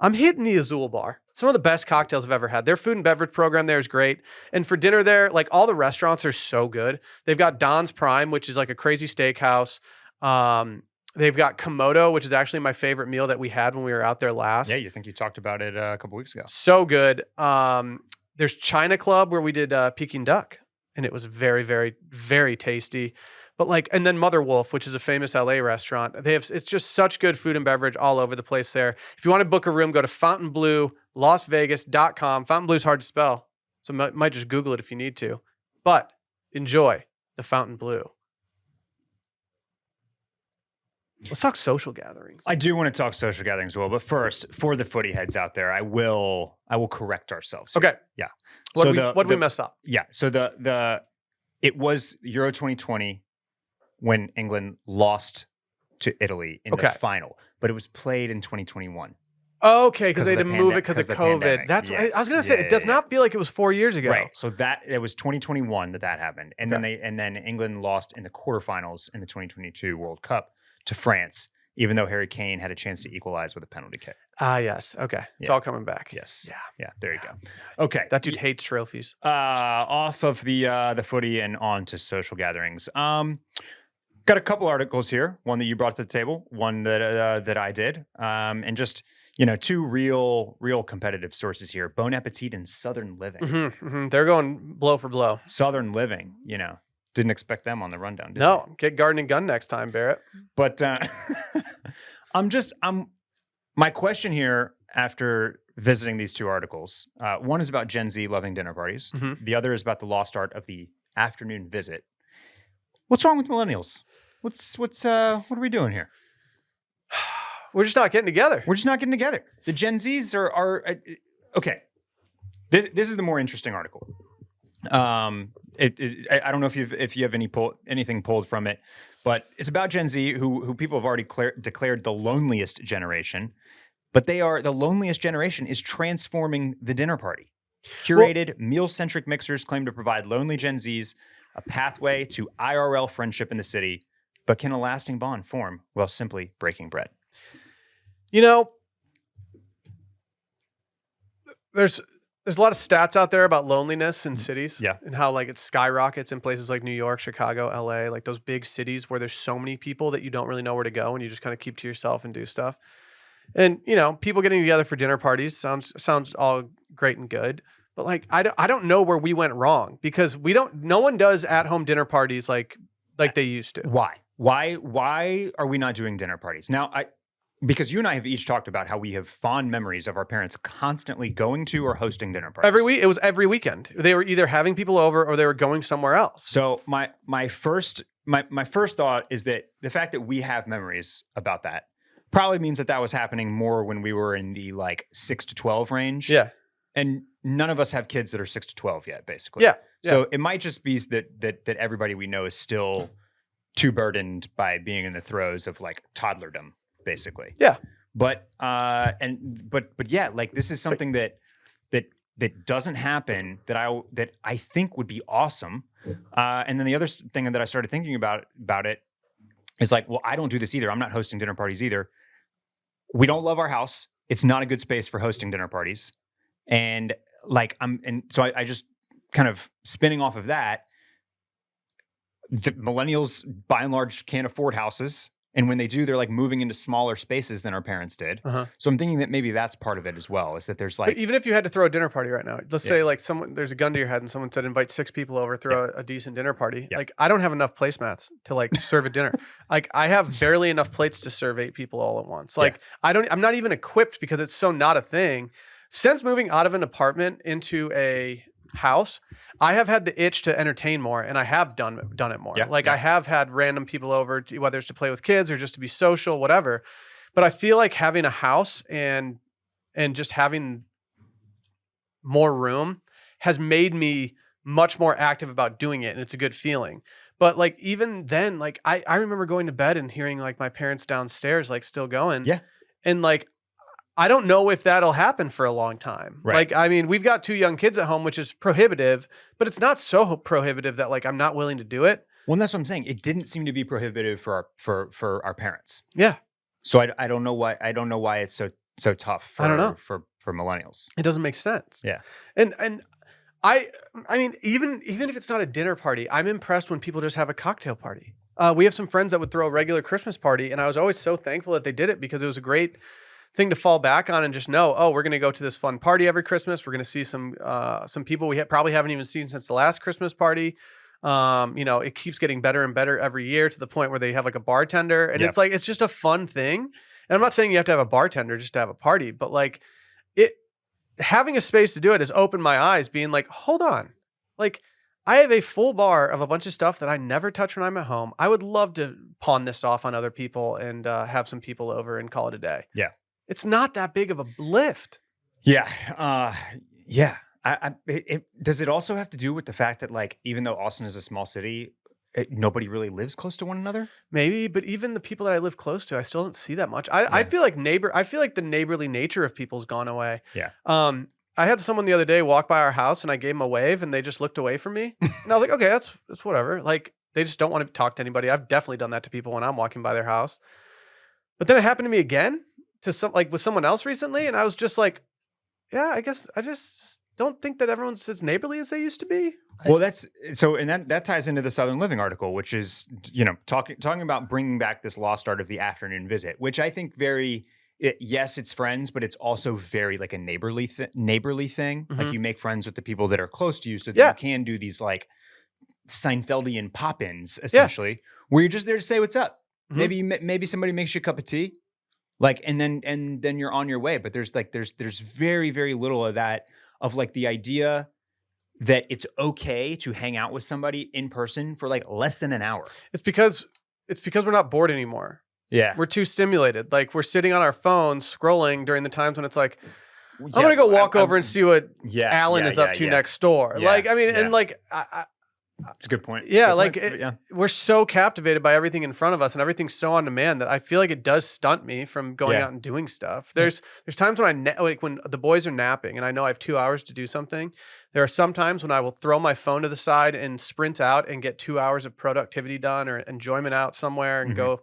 I'm hitting the Azul Bar. Some of the best cocktails I've ever had. Their food and beverage program there is great. And for dinner there, like all the restaurants are so good. They've got Don's Prime, which is like a crazy steakhouse. They've got Komodo, which is actually my favorite meal that we had when we were out there last. Yeah, you think you talked about it a couple weeks ago. So good. There's China Club where we did Peking duck, and it was very, very, very tasty. But like, and then Mother Wolf, which is a famous LA restaurant. It's just such good food and beverage all over the place there. If you want to book a room, go to Fountainbleau Las Vegas.com. Fontainebleau is hard to spell, so might just Google it if you need to. But enjoy the Fountainbleau. Let's talk social gatherings. I do want to talk social gatherings as well, but first, for the footy heads out there, I will correct ourselves here. Okay. Yeah. What did we mess up? Yeah. So it was Euro 2020 when England lost to Italy in the final, but it was played in 2021. Okay, because they had to move it because of COVID. Pandemic. That's what I was gonna say. It does not feel like it was 4 years ago. Right. So it was 2021 that happened, and then England lost in the quarterfinals in the 2022 World Cup to France, even though Harry Kane had a chance to equalize with a penalty kick. Yes. Okay. It's all coming back. Yes. Yeah. There you go. Okay. That dude hates trophies. Off of the footy and on to social gatherings. Got a couple articles here. One that you brought to the table. One that I did. And just two real competitive sources here. Bon Appetit and Southern Living. Mm-hmm, mm-hmm. They're going blow for blow. Southern Living. Didn't expect them on the rundown. Did No, you? get Garden and Gun next time, Barrett. But my question here after visiting these two articles, one is about Gen Z loving dinner parties. Mm-hmm. The other is about the lost art of the afternoon visit. What's wrong with millennials? What are we doing here? We're just not getting together. We're just not getting together. The Gen Zs are okay. This is the more interesting article. I don't know if you have anything pulled from it, but it's about Gen Z who people have already declared the loneliest generation, but the loneliest generation is transforming the dinner party. Curated meal-centric mixers claim to provide lonely Gen Zs a pathway to IRL friendship in the city, but can a lasting bond form while simply breaking bread? There's a lot of stats out there about loneliness in cities. Yeah. And how like it skyrockets in places like New York, Chicago, LA, like those big cities where there's so many people that you don't really know where to go and you just kind of keep to yourself and do stuff. And, people getting together for dinner parties sounds all great and good. But like, I don't know where we went wrong because no one does at-home dinner parties like they used to. Why are we not doing dinner parties? Now, because you and I have each talked about how we have fond memories of our parents constantly going to or hosting dinner parties. It was every weekend. They were either having people over or they were going somewhere else. So my first thought is that the fact that we have memories about that probably means that was happening more when we were in the like 6 to 12 range. Yeah. And none of us have kids that are 6 to 12 yet, basically. Yeah. So it might just be that everybody we know is still too burdened by being in the throes of like toddlerdom, basically. Yeah. But yeah, like this is something that doesn't happen that I think would be awesome. And then the other thing that I started thinking about it is like, well, I don't do this either. I'm not hosting dinner parties either. We don't love our house. It's not a good space for hosting dinner parties. And like so I just kind of spinning off of that, the millennials by and large can't afford houses. And when they do, they're like moving into smaller spaces than our parents did. Uh-huh. So I'm thinking that maybe that's part of it as well, is that there's like... But even if you had to throw a dinner party right now, let's say like there's a gun to your head and someone said invite 6 people over, throw a decent dinner party. Yeah. Like I don't have enough placemats to like serve a dinner. Like I have barely enough plates to serve 8 people all at once. Like I'm not even equipped because it's so not a thing. since moving out of an apartment into a house, I have had the itch to entertain more, and I have done it more. Yeah, I have had random people over, whether it's to play with kids or just to be social, whatever. But I feel like having a house and just having more room has made me much more active about doing it, and it's a good feeling. But like even then, like I remember going to bed and hearing like my parents downstairs like still going. Yeah. And like I don't know if that'll happen for a long time. Right. Like, I mean, we've got 2 young kids at home, which is prohibitive, but it's not so prohibitive that like I'm not willing to do it. Well, that's what I'm saying. It didn't seem to be prohibitive for our parents. Yeah. So I don't know why it's so tough for, I don't know. for millennials. It doesn't make sense. Yeah. And I mean, even if it's not a dinner party, I'm impressed when people just have a cocktail party. We have some friends that would throw a regular Christmas party, and I was always so thankful that they did it because it was a great thing to fall back on and just know, oh, we're going to go to this fun party every Christmas. We're going to see some people we probably haven't even seen since the last Christmas party. You know, it keeps getting better and better every year to the point where they have like a bartender, and it's like, it's just a fun thing. And I'm not saying you have to have a bartender just to have a party, but like having a space to do it has opened my eyes, being like, hold on, like I have a full bar of a bunch of stuff that I never touch when I'm at home. I would love to pawn this off on other people and have some people over and call it a day. Yeah. It's not that big of a lift. Yeah. Yeah. Does it also have to do with the fact that like, even though Austin is a small city, nobody really lives close to one another? Maybe, but even the people that I live close to, I still don't see that much. I feel like the neighborly nature of people's gone away. Yeah. I had someone the other day walk by our house and I gave them a wave and they just looked away from me. And I was like, okay, that's whatever. Like they just don't want to talk to anybody. I've definitely done that to people when I'm walking by their house. But then it happened to me again with someone else recently. And I was just like, yeah, I guess I just don't think that everyone's as neighborly as they used to be. Well, that ties into the Southern Living article, which is, you know, talking about bringing back this lost art of the afternoon visit, which I think yes, it's friends, but it's also very like a neighborly thing. Mm-hmm. Like you make friends with the people that are close to you so that you can do these like Seinfeldian pop-ins essentially, where you're just there to say what's up. Mm-hmm. Maybe somebody makes you a cup of tea, like, and then you're on your way. But there's very, very little of that, of like the idea that it's okay to hang out with somebody in person for like less than an hour. It's because we're not bored anymore. Yeah. We're too stimulated. Like we're sitting on our phones scrolling during the times when it's like, I'm going to go walk over and see what Alan is up to next door. Yeah, like, I mean, and like, that's a good point. Yeah. Like we're so captivated by everything in front of us and everything's so on demand that I feel like it does stunt me from going out and doing stuff. There's times when when the boys are napping and I know I have 2 hours to do something. There are some times when I will throw my phone to the side and sprint out and get 2 hours of productivity done or enjoyment out somewhere and go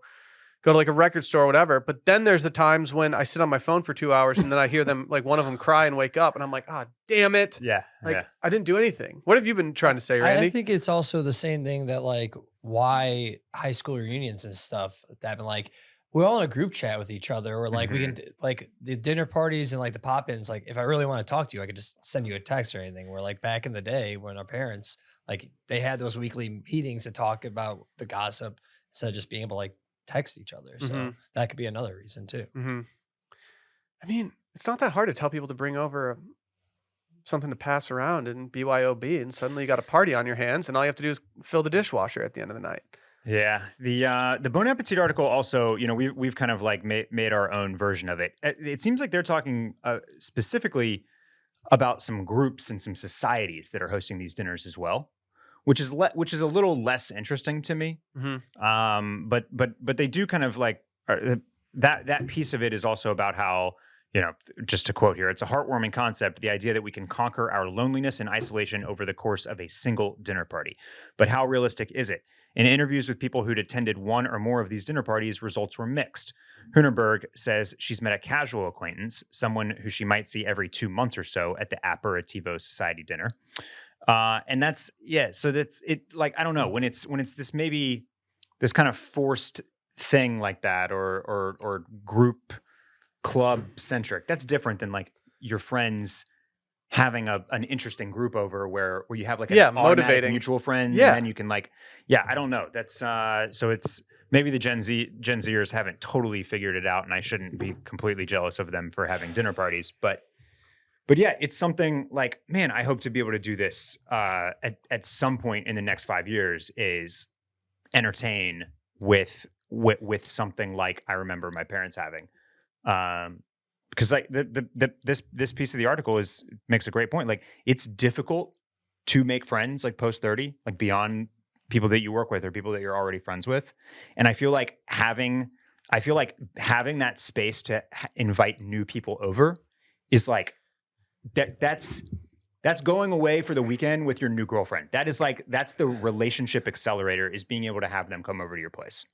to like a record store or whatever. But then there's the times when I sit on my phone for 2 hours and then I hear them, like one of them cry and wake up and I'm like, ah, damn it. Yeah. Like I didn't do anything. What have you been trying to say, Randy? I think it's also the same thing that like why high school reunions and stuff happen. Like we're all in a group chat with each other, or like we can like the dinner parties and like the pop-ins. Like if I really want to talk to you, I could just send you a text or anything. Where like back in the day when our parents, like they had those weekly meetings to talk about the gossip instead of just being able to like text each other. So that could be another reason too. I mean, it's not that hard to tell people to bring over something to pass around and BYOB, and suddenly you got a party on your hands, and all you have to do is fill the dishwasher at the end of the night. Yeah, the Bon Appetit article also, you know, we've kind of like made our own version of it. It seems like they're talking specifically about some groups and some societies that are hosting these dinners as well, which is a little less interesting to me. But they do kind of like that piece of it is also about how, you know, just to quote here, it's a heartwarming concept, the idea that we can conquer our loneliness and isolation over the course of a single dinner party. But how realistic is it? In interviews with people who'd attended one or more of these dinner parties, results were mixed. Hunerberg says she's met a casual acquaintance, someone who she might see every 2 months or so at the Aperitivo Society dinner. And that's, so that's it. Like, I don't know, when it's this, maybe this kind of forced thing like that, or group club centric, that's different than like your friends having an interesting group over where you have like an motivating mutual friend. And then you can like, I don't know. That's, so it's maybe the Gen Zers haven't totally figured it out, and I shouldn't be completely jealous of them for having dinner parties, but But yeah, it's something like, man, I hope to be able to do this at some point in the next 5 years, is entertain with something like I remember my parents having. Because like this piece of the article makes a great point. Like, it's difficult to make friends like post 30, like beyond people that you work with or people that you're already friends with. And I feel like having that space to invite new people over is like that's going away for the weekend with your new girlfriend. That's the relationship accelerator, is being able to have them come over to your place.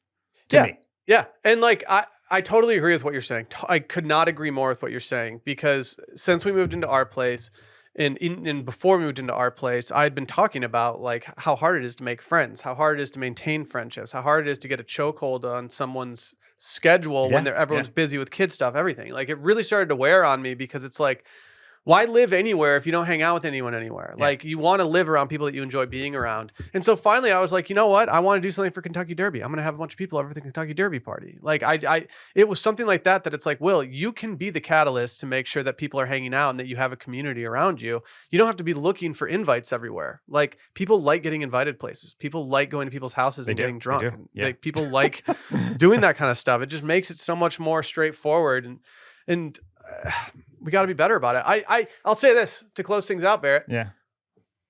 To me. Yeah. And like, I totally agree with what you're saying. I could not agree more with what you're saying, because since we moved into our place and before we moved into our place, I had been talking about like how hard it is to make friends, how hard it is to maintain friendships, how hard it is to get a chokehold on someone's schedule when everyone's busy with kid stuff, everything. Like, it really started to wear on me, because it's like, why live anywhere if you don't hang out with anyone anywhere? Yeah. Like, you want to live around people that you enjoy being around. And so finally I was like, you know what? I want to do something for Kentucky Derby. I'm going to have a bunch of people over at the Kentucky Derby party. Like, it was something like that it's like, Will, you can be the catalyst to make sure that people are hanging out and that you have a community around you. You don't have to be looking for invites everywhere. Like, people like getting invited places. People like going to people's houses and getting drunk. And people like doing that kind of stuff. It just makes it so much more straightforward. And we got to be better about it. I'll say this to close things out, Barrett. Yeah.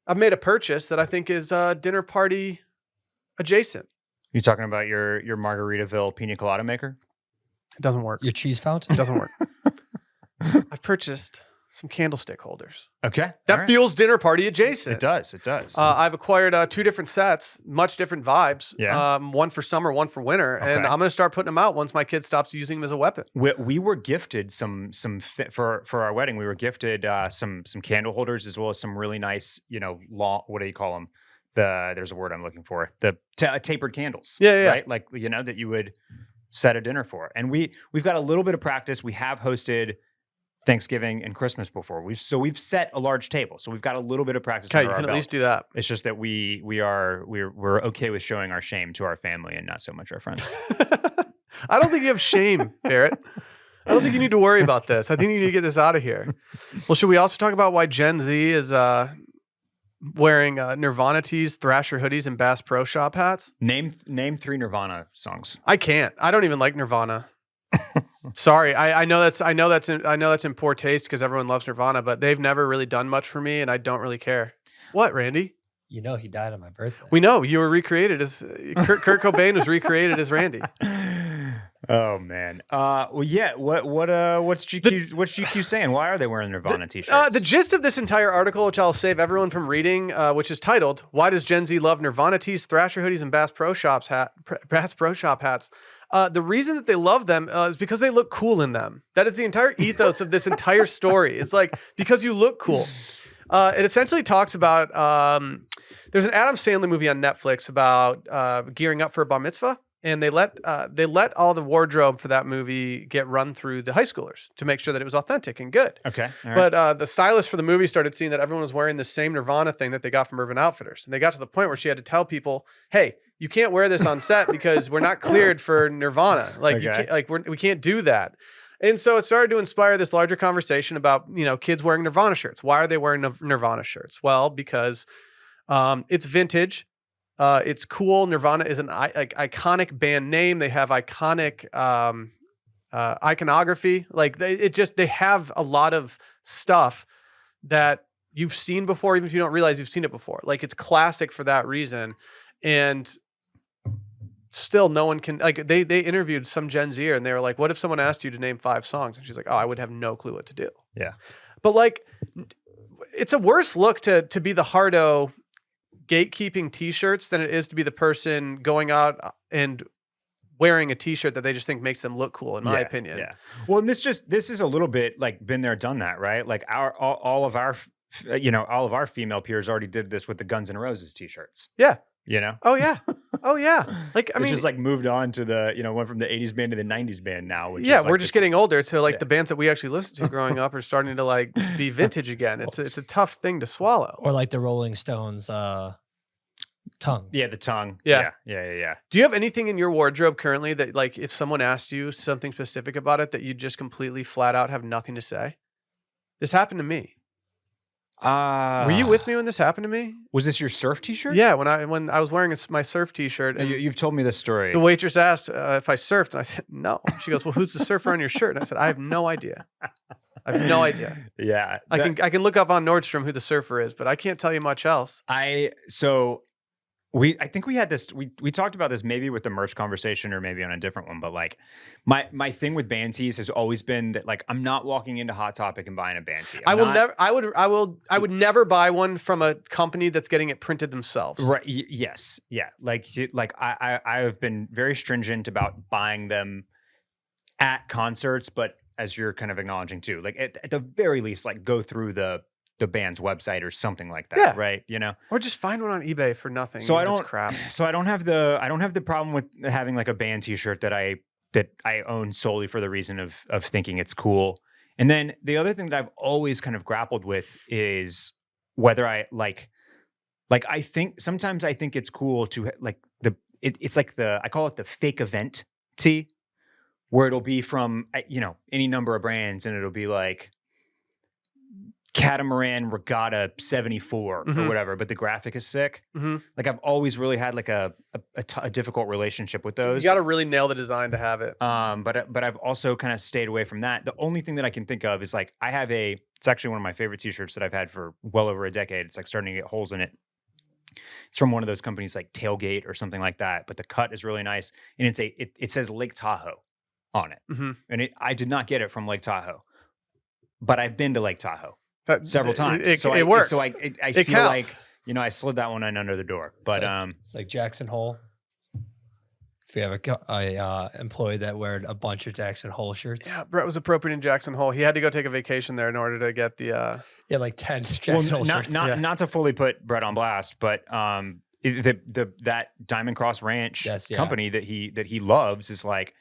I've made a purchase that I think is dinner party adjacent. You talking about your Margaritaville pina colada maker? It doesn't work. Your cheese fountain? It doesn't work. I've purchased some candlestick holders. Okay. That feels dinner party adjacent. It does. It does. I've acquired 2 different sets, much different vibes. Yeah. One for summer, one for winter. And I'm going to start putting them out once my kid stops using them as a weapon. We were gifted for our wedding. We were gifted some candle holders, as well as some really nice, long, what do you call them? There's a word I'm looking for. The tapered candles. Yeah. Right? Like, that you would set a dinner for. And we've got a little bit of practice. We have hosted Thanksgiving and Christmas before. We've set a large table, so we've got a little bit of practice. Okay, you can at least do that. It's just that we're okay with showing our shame to our family and not so much our friends. I don't think you have shame, Barrett. I don't think you need to worry about this. I think you need to get this out of here. Well, should we also talk about why Gen Z is wearing Nirvana tees, Thrasher hoodies, and Bass Pro Shop hats? Name 3 Nirvana songs. I can't. I don't even like Nirvana. Sorry, I know that's in poor taste because everyone loves Nirvana, but they've never really done much for me, and I don't really care. What, Randy? He died on my birthday. We know you were recreated as Kurt Cobain was recreated as Randy. Oh man. Well, yeah. What's GQ saying? Why are they wearing Nirvana t-shirts? The gist of this entire article, which I'll save everyone from reading, which is titled "Why Does Gen Z Love Nirvana Tees, Thrasher Hoodies, and Bass Pro Shop Hats?" The reason that they love them is because they look cool in them. That is the entire ethos of this entire story. It's like, because you look cool. It essentially talks about there's an Adam Sandler movie on Netflix about gearing up for a bar mitzvah. And they let all the wardrobe for that movie get run through the high schoolers to make sure that it was authentic and good. Okay. All right. But the stylist for the movie started seeing that everyone was wearing the same Nirvana thing that they got from Urban Outfitters. And they got to the point where she had to tell people, hey, you can't wear this on set because we're not cleared for Nirvana. Like, you can't, we can't do that. And so it started to inspire this larger conversation about, kids wearing Nirvana shirts. Why are they wearing Nirvana shirts? Well, because it's vintage. It's cool. Nirvana is an iconic band name. They have iconic iconography. Like, they have a lot of stuff that you've seen before, even if you don't realize you've seen it before. Like, it's classic for that reason. And still no one can, like, they interviewed some Gen Zer and they were like, what if someone asked you to name 5 songs? And she's like, oh, I would have no clue what to do. Yeah. But like, it's a worse look to be the hardo gatekeeping t-shirts than it is to be the person going out and wearing a t-shirt that they just think makes them look cool, in my opinion. Yeah. Well, and this is a little bit like been there, done that, right? Like all of our female peers already did this with the Guns N' Roses t-shirts. Yeah. Oh yeah. Like, I mean, just like moved on to the, went from the 80s band to the 90s band now. Which yeah, is like we're just getting older to like the bands that we actually listened to growing up are starting to like be vintage again. It's a tough thing to swallow. Or like the Rolling Stones tongue. Yeah, the tongue. Yeah. Do you have anything in your wardrobe currently that, like, if someone asked you something specific about it, that you just completely flat out have nothing to say? This happened to me. Were Were you with me when this happened to me? Was this your surf T-shirt? Yeah, when I was wearing my surf T-shirt, and You've told me this story. the waitress asked if I surfed, and I said no. She goes, "Well, who's the surfer on your shirt?" And I said, "I have no idea. I have no idea. Yeah, I can look up on Nordstrom who the surfer is, but I can't tell you much else." I think we had this. We talked about this maybe with the merch conversation or maybe on a different one. But like my thing with band tees has always been that like I'm not walking into Hot Topic and buying a band tee. I would never buy one from a company that's getting it printed themselves. Right. Yes. Yeah. Like I have been very stringent about buying them at concerts, but as you're kind of acknowledging too, like at the very least, like go through the band's website or something like that. Yeah. Right. You know, or just find one on eBay for nothing. So I even if don't it's crap. So I don't have the problem with having like a band T-shirt that I own solely for the reason of thinking it's cool. And then the other thing that I've always kind of grappled with is whether I like I think sometimes I think it's cool to like it's like I call it the fake event tee, where it'll be from any number of brands and it'll be like Catamaran Regatta 74 or whatever, but the graphic is sick. Like I've always really had like a difficult relationship with those. You got to really nail the design to have it. But I've also kind of stayed away from that. The only thing that I can think of is like it's actually one of my favorite T-shirts that I've had for well over a decade. It's like starting to get holes in it. It's from one of those companies like Tailgate or something like that, but the cut is really nice, and it says Lake Tahoe on it, and I did not get it from Lake Tahoe, but I've been to Lake Tahoe several times. It works. So I feel counts. like I slid that one in under the door. But it's like Jackson Hole. If you have a employee that wear a bunch of Jackson Hole shirts. Yeah, Brett was appropriating Jackson Hole. He had to go take a vacation there in order to get the like 10 Jackson Hole shirts. Not to fully put Brett on blast, but that Diamond Cross Ranch company that he loves is like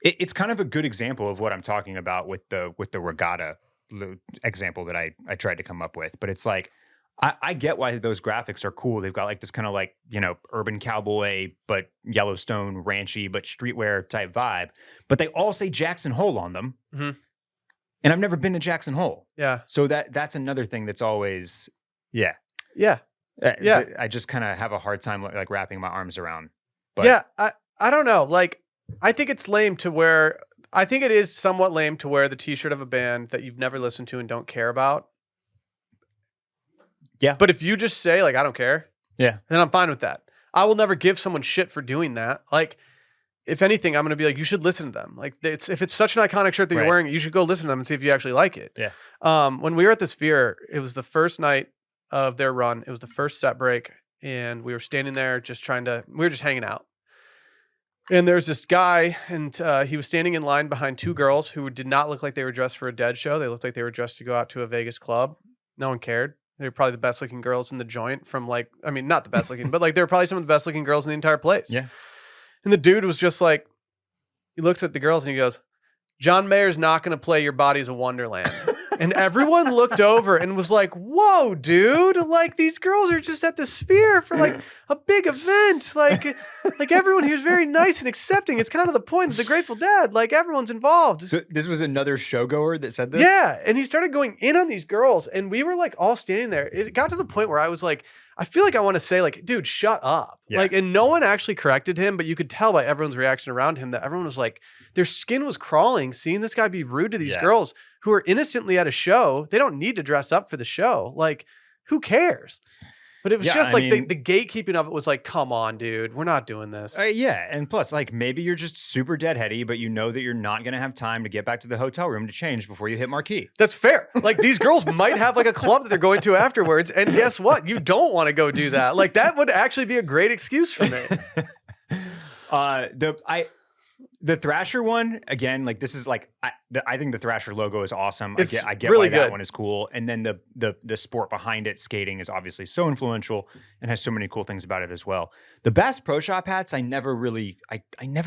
it's kind of a good example of what I'm talking about with the regatta example that I tried to come up with. But it's like I get why those graphics are cool. They've got like this kind of like, urban cowboy, but Yellowstone ranchy, but streetwear type vibe. But they all say Jackson Hole on them. And I've never been to Jackson Hole. Yeah. So that's another thing that's always, Yeah. I just kind of have a hard time like wrapping my arms around. But yeah. I don't know. Like, I think it's lame to wear. I think it is somewhat lame to wear the T-shirt of a band that you've never listened to and don't care about. Yeah. But if you just say like, I don't care. Yeah. Then I'm fine with that. I will never give someone shit for doing that. Like, if anything, I'm going to be like, you should listen to them. Like, if it's such an iconic shirt that you're wearing, you should go listen to them and see if you actually like it. Yeah. When we were at the Sphere, it was the first night of their run. It was the first set break. And we were standing there we were just hanging out. And there's this guy, and he was standing in line behind two girls who did not look like they were dressed for a Dead show. They looked like they were dressed to go out to a Vegas club. No one cared. They were probably the best looking girls in the joint not the best looking, but like they were probably some of the best looking girls in the entire place. Yeah. And the dude was just like, he looks at the girls and he goes, John Mayer's not going to play Your Body's a Wonderland. And everyone looked over and was like, whoa, dude, like these girls are just at the Sphere for like a big event. Like everyone here is very nice and accepting. It's kind of the point of the Grateful Dead. Like everyone's involved. So this was another showgoer that said this? Yeah. And he started going in on these girls and we were like all standing there. It got to the point where I was like, I feel like I want to say like, dude, shut up. Yeah. Like, and no one actually corrected him, but you could tell by everyone's reaction around him that everyone was like, their skin was crawling seeing this guy be rude to these girls who are innocently at a show. They don't need to dress up for the show. Like, who cares? But it was just like the gatekeeping of it was like, come on, dude, we're not doing this. Yeah. And plus, like, maybe you're just super deadheady, but you know that you're not going to have time to get back to the hotel room to change before you hit Marquee. That's fair. Like, these girls might have like a club that they're going to afterwards. And guess what? You don't want to go do that. Like, that would actually be a great excuse for me. The Thrasher one, again, like this is like I think the Thrasher logo is awesome. I get really why that good. one is cool. And then the sport behind it, skating, is obviously so influential and has so many cool things about it as well. The Bass Pro Shop hats, I never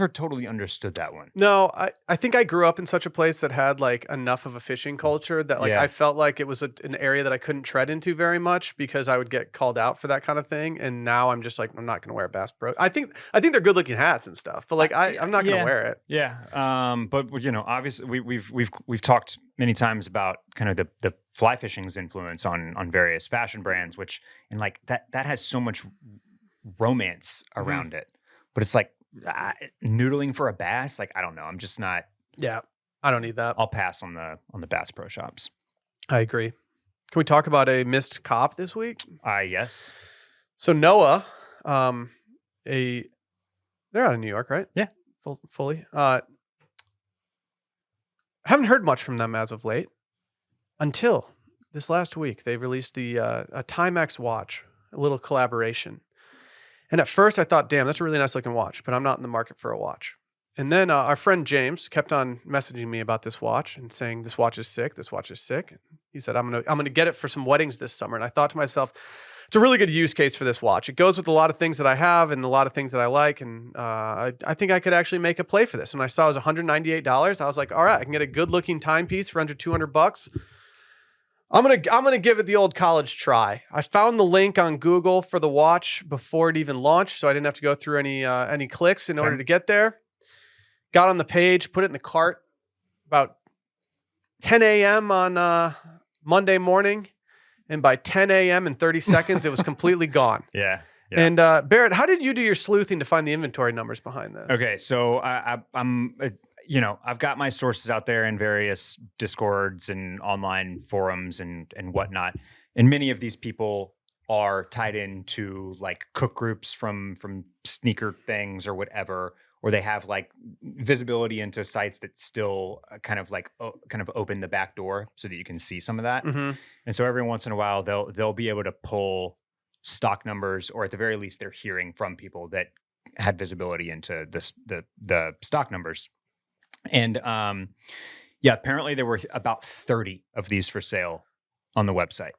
totally understood that one. No, I think I grew up in such a place that had like enough of a fishing culture that like I felt like it was an area that I couldn't tread into very much because I would get called out for that kind of thing. And now I'm just like, I'm not going to wear a Bass Pro. I think they're good looking hats and stuff, but like I'm not going to wear it. Yeah. But you know, obviously we've talked many times about kind of the fly fishing's influence on various fashion brands, which and like that has so much romance around it. But it's like noodling for a bass. Like I don't know. I'm just not. Yeah, I don't need that. I'll pass on the Bass Pro Shops. I agree. Can we talk about a missed cop this week? Yes. So Noah, they're out of New York, right? Yeah, fully. Haven't heard much from them as of late. Until this last week, they released a Timex watch, a little collaboration. And at first, I thought, "Damn, that's a really nice looking watch," but I'm not in the market for a watch. And then our friend James kept on messaging me about this watch and saying, "This watch is sick. This watch is sick." He said, "I'm gonna get it for some weddings this summer." And I thought to myself, it's a really good use case for this watch. It goes with a lot of things that I have and a lot of things that I like. And I think I could actually make a play for this. And I saw it was $198. I was like, all right, I can get a good looking timepiece for under $200. I'm gonna give it the old college try. I found the link on Google for the watch before it even launched, so I didn't have to go through any clicks in order to get there. Got on the page, put it in the cart about 10 a.m. on Monday morning. And by 10 a.m. in 30 seconds, it was completely gone. Yeah. And Barrett, how did you do your sleuthing to find the inventory numbers behind this? Okay, so I'm I've got my sources out there in various Discords and online forums and whatnot, and many of these people are tied into like cook groups from sneaker things or whatever, or they have like visibility into sites that still kind of open the back door so that you can see some of that. Mm-hmm. And so every once in a while they'll be able to pull stock numbers, or at the very least they're hearing from people that had visibility into the stock numbers. And apparently there were about 30 of these for sale on the website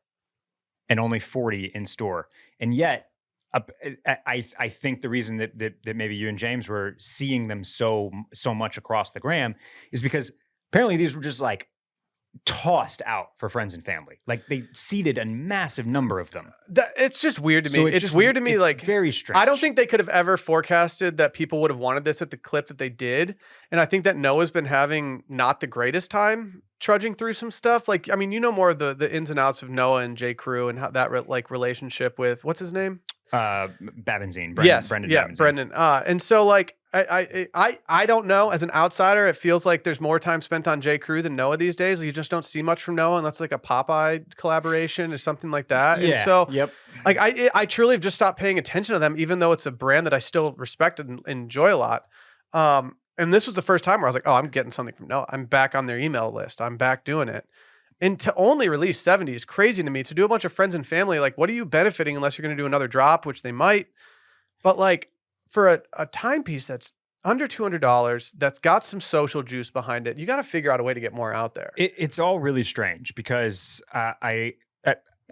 and only 40 in store. And yet I think the reason that maybe you and James were seeing them so much across the gram is because apparently these were just like tossed out for friends and family. Like they seeded a massive number of them. It's just weird to me. So It's weird to me. It's like very strange. I don't think they could have ever forecasted that people would have wanted this at the clip that they did. And I think that Noah's been having not the greatest time trudging through some stuff. Like, I mean, you know more of the ins and outs of Noah and J. Crew and how that relationship with what's his name? Babenzine. Brendan Babenzine. Brendan. And so like I don't know. As an outsider, it feels like there's more time spent on J. Crew than Noah these days. You just don't see much from Noah unless like a Popeye collaboration or something like that. Yeah. And so Yep. like I truly have just stopped paying attention to them, even though it's a brand that I still respect and enjoy a lot. And this was the first time where I was like, oh, I'm getting something from Noah. I'm back on their email list. I'm back doing it. And to only release 70 is crazy to me. To do a bunch of friends and family, like, what are you benefiting unless you're going to do another drop, which they might. But like for a timepiece that's under $200, that's got some social juice behind it, you got to figure out a way to get more out there. It's all really strange because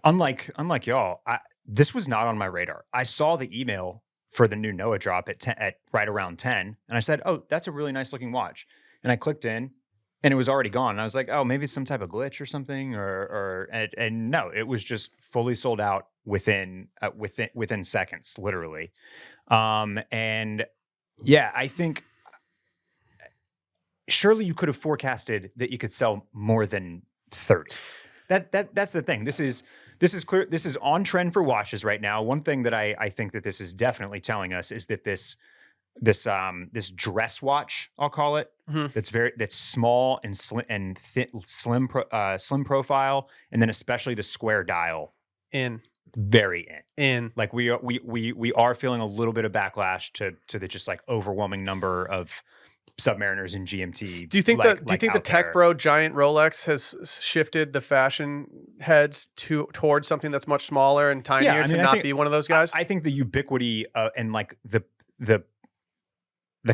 unlike y'all, this was not on my radar. I saw the email for the new Noah drop at right around 10, and I said, "Oh, that's a really nice looking watch." And I clicked in, and it was already gone. And I was like, "Oh, maybe it's some type of glitch or something." And no, it was just fully sold out within seconds, literally. And yeah, I think surely you could have forecasted that you could sell more than 30. That's the thing. This is clear. This is on trend for watches right now. One thing that I think that this is definitely telling us is that this dress watch, I'll call it, that's small and slim profile, and then especially the square dial very in. Like we are feeling a little bit of backlash to the just like overwhelming number of Submariners and GMT. Do you think the Tech Bro giant Rolex has shifted the fashion heads towards something that's much smaller and tinier to not be one of those guys? I think the ubiquity and like the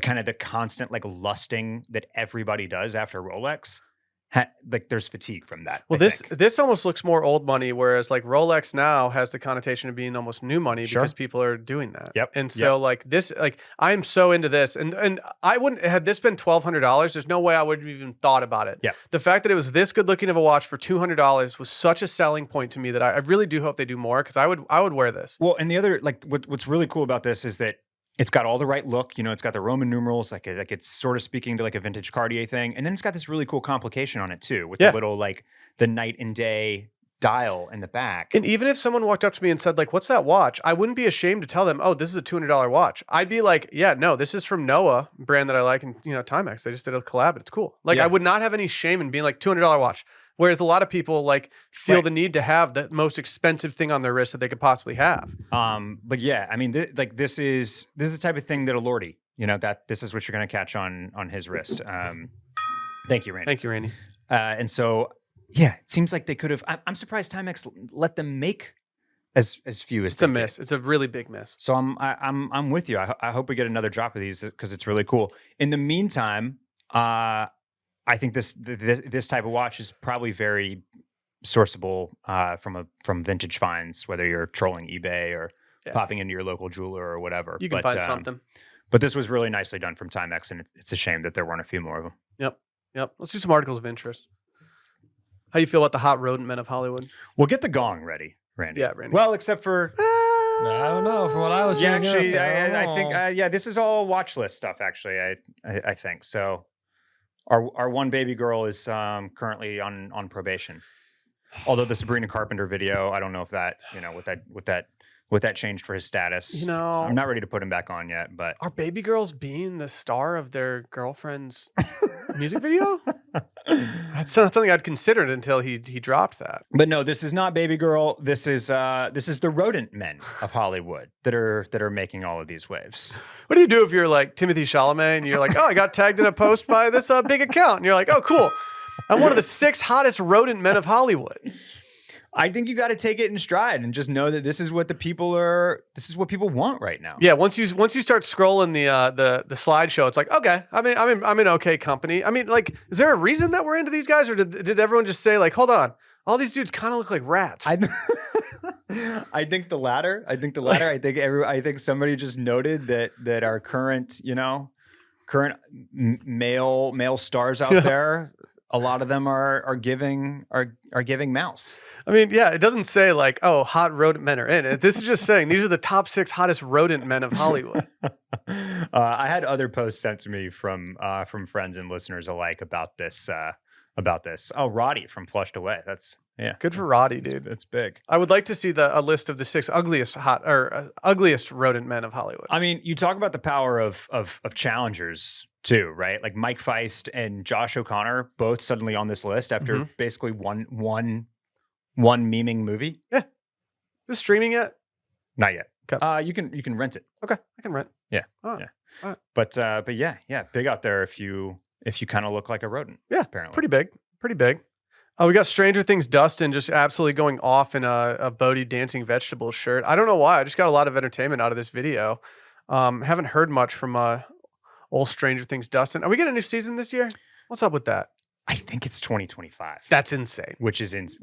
kind of the constant like lusting that everybody does after Rolex, like there's fatigue from that. Well, this almost looks more old money, whereas like Rolex now has the connotation of being almost new money because people are doing that. Yep. And so like this, like I am so into this, and I wouldn't had this been $1,200. There's no way I would have even thought about it. Yeah. The fact that it was this good looking of a watch for $200 was such a selling point to me that I really do hope they do more because I would wear this. Well, and the other like what's really cool about this is that It's got all the right look. It's got the Roman numerals, like it's sort of speaking to like a vintage Cartier thing. And then it's got this really cool complication on it too, with the little like the night and day dial in the back. And even if someone walked up to me and said like, "What's that watch?" I wouldn't be ashamed to tell them, "Oh, this is a $200 watch." I'd be like, "Yeah, no, this is from Noah, brand that I like, and Timex. They just did a collab. It's cool." Like I would not have any shame in being like $200 watch. Whereas a lot of people like feel the need to have the most expensive thing on their wrist that they could possibly have. But yeah, I mean, this is the type of thing that'll lordy. That this is what you're going to catch on his wrist. Thank you, Randy. Thank you, Randy. And so, yeah, it seems like they could have. I'm surprised Timex let them make as few as it's a miss. It's a really big miss. So I'm with you. I hope we get another drop of these because it's really cool. In the meantime, I think this type of watch is probably very sourceable from vintage finds, whether you're trolling eBay or popping into your local jeweler or whatever. You can find something. But this was really nicely done from Timex, and it's a shame that there weren't a few more of them. Yep. Let's do some articles of interest. How do you feel about the hot rodent men of Hollywood? We'll get the gong ready, Randy. Yeah, Randy. Well, except for I don't know. From what I was yeah, hearing, actually, I think this is all watch list stuff. Actually, I think so. Our one baby girl is currently on probation. Although the Sabrina Carpenter video, I don't know if that what that changed for his status. I'm not ready to put him back on yet. But are baby girls being the star of their girlfriend's music video? That's not something I'd considered until he dropped that. But no, this is not baby girl. This is the rodent men of Hollywood that are making all of these waves. What do you do if you're like Timothy Chalamet and you're like, oh, I got tagged in a post by this big account, and you're like, oh, cool, I'm one of the 6 hottest rodent men of Hollywood. I think you got to take it in stride and just know that this is what people want right now. Yeah, once you start scrolling the slideshow, it's like, okay, I'm in okay company. I mean, like, is there a reason that we're into these guys, or did everyone just say like, hold on, all these dudes kind of look like rats? I think the latter. I think somebody just noted that our current male stars out there, a lot of them are giving mouse. I mean, yeah, it doesn't say like, oh, hot rodent men are in it. This is just saying these are the top 6 hottest rodent men of Hollywood. I had other posts sent to me from friends and listeners alike about this. Oh, Roddy from Flushed Away. That's good for Roddy, dude. It's big. I would like to see a list of the 6 ugliest rodent men of Hollywood. I mean, you talk about the power of challengers too, right? Like Mike Feist and Josh O'Connor both suddenly on this list after basically one memeing movie. Yeah. Is this streaming yet? Not yet. Okay. You can rent it. Okay, I can rent. Yeah. Oh. Yeah. All right. But yeah, big out there if you kind of look like a rodent. Yeah, apparently. Pretty big. We got Stranger Things Dustin just absolutely going off in a Bodhi dancing vegetable shirt. I don't know why. I just got a lot of entertainment out of this video. Haven't heard much from old Stranger Things Dustin. Are we getting a new season this year? What's up with that? I think it's 2025. That's insane.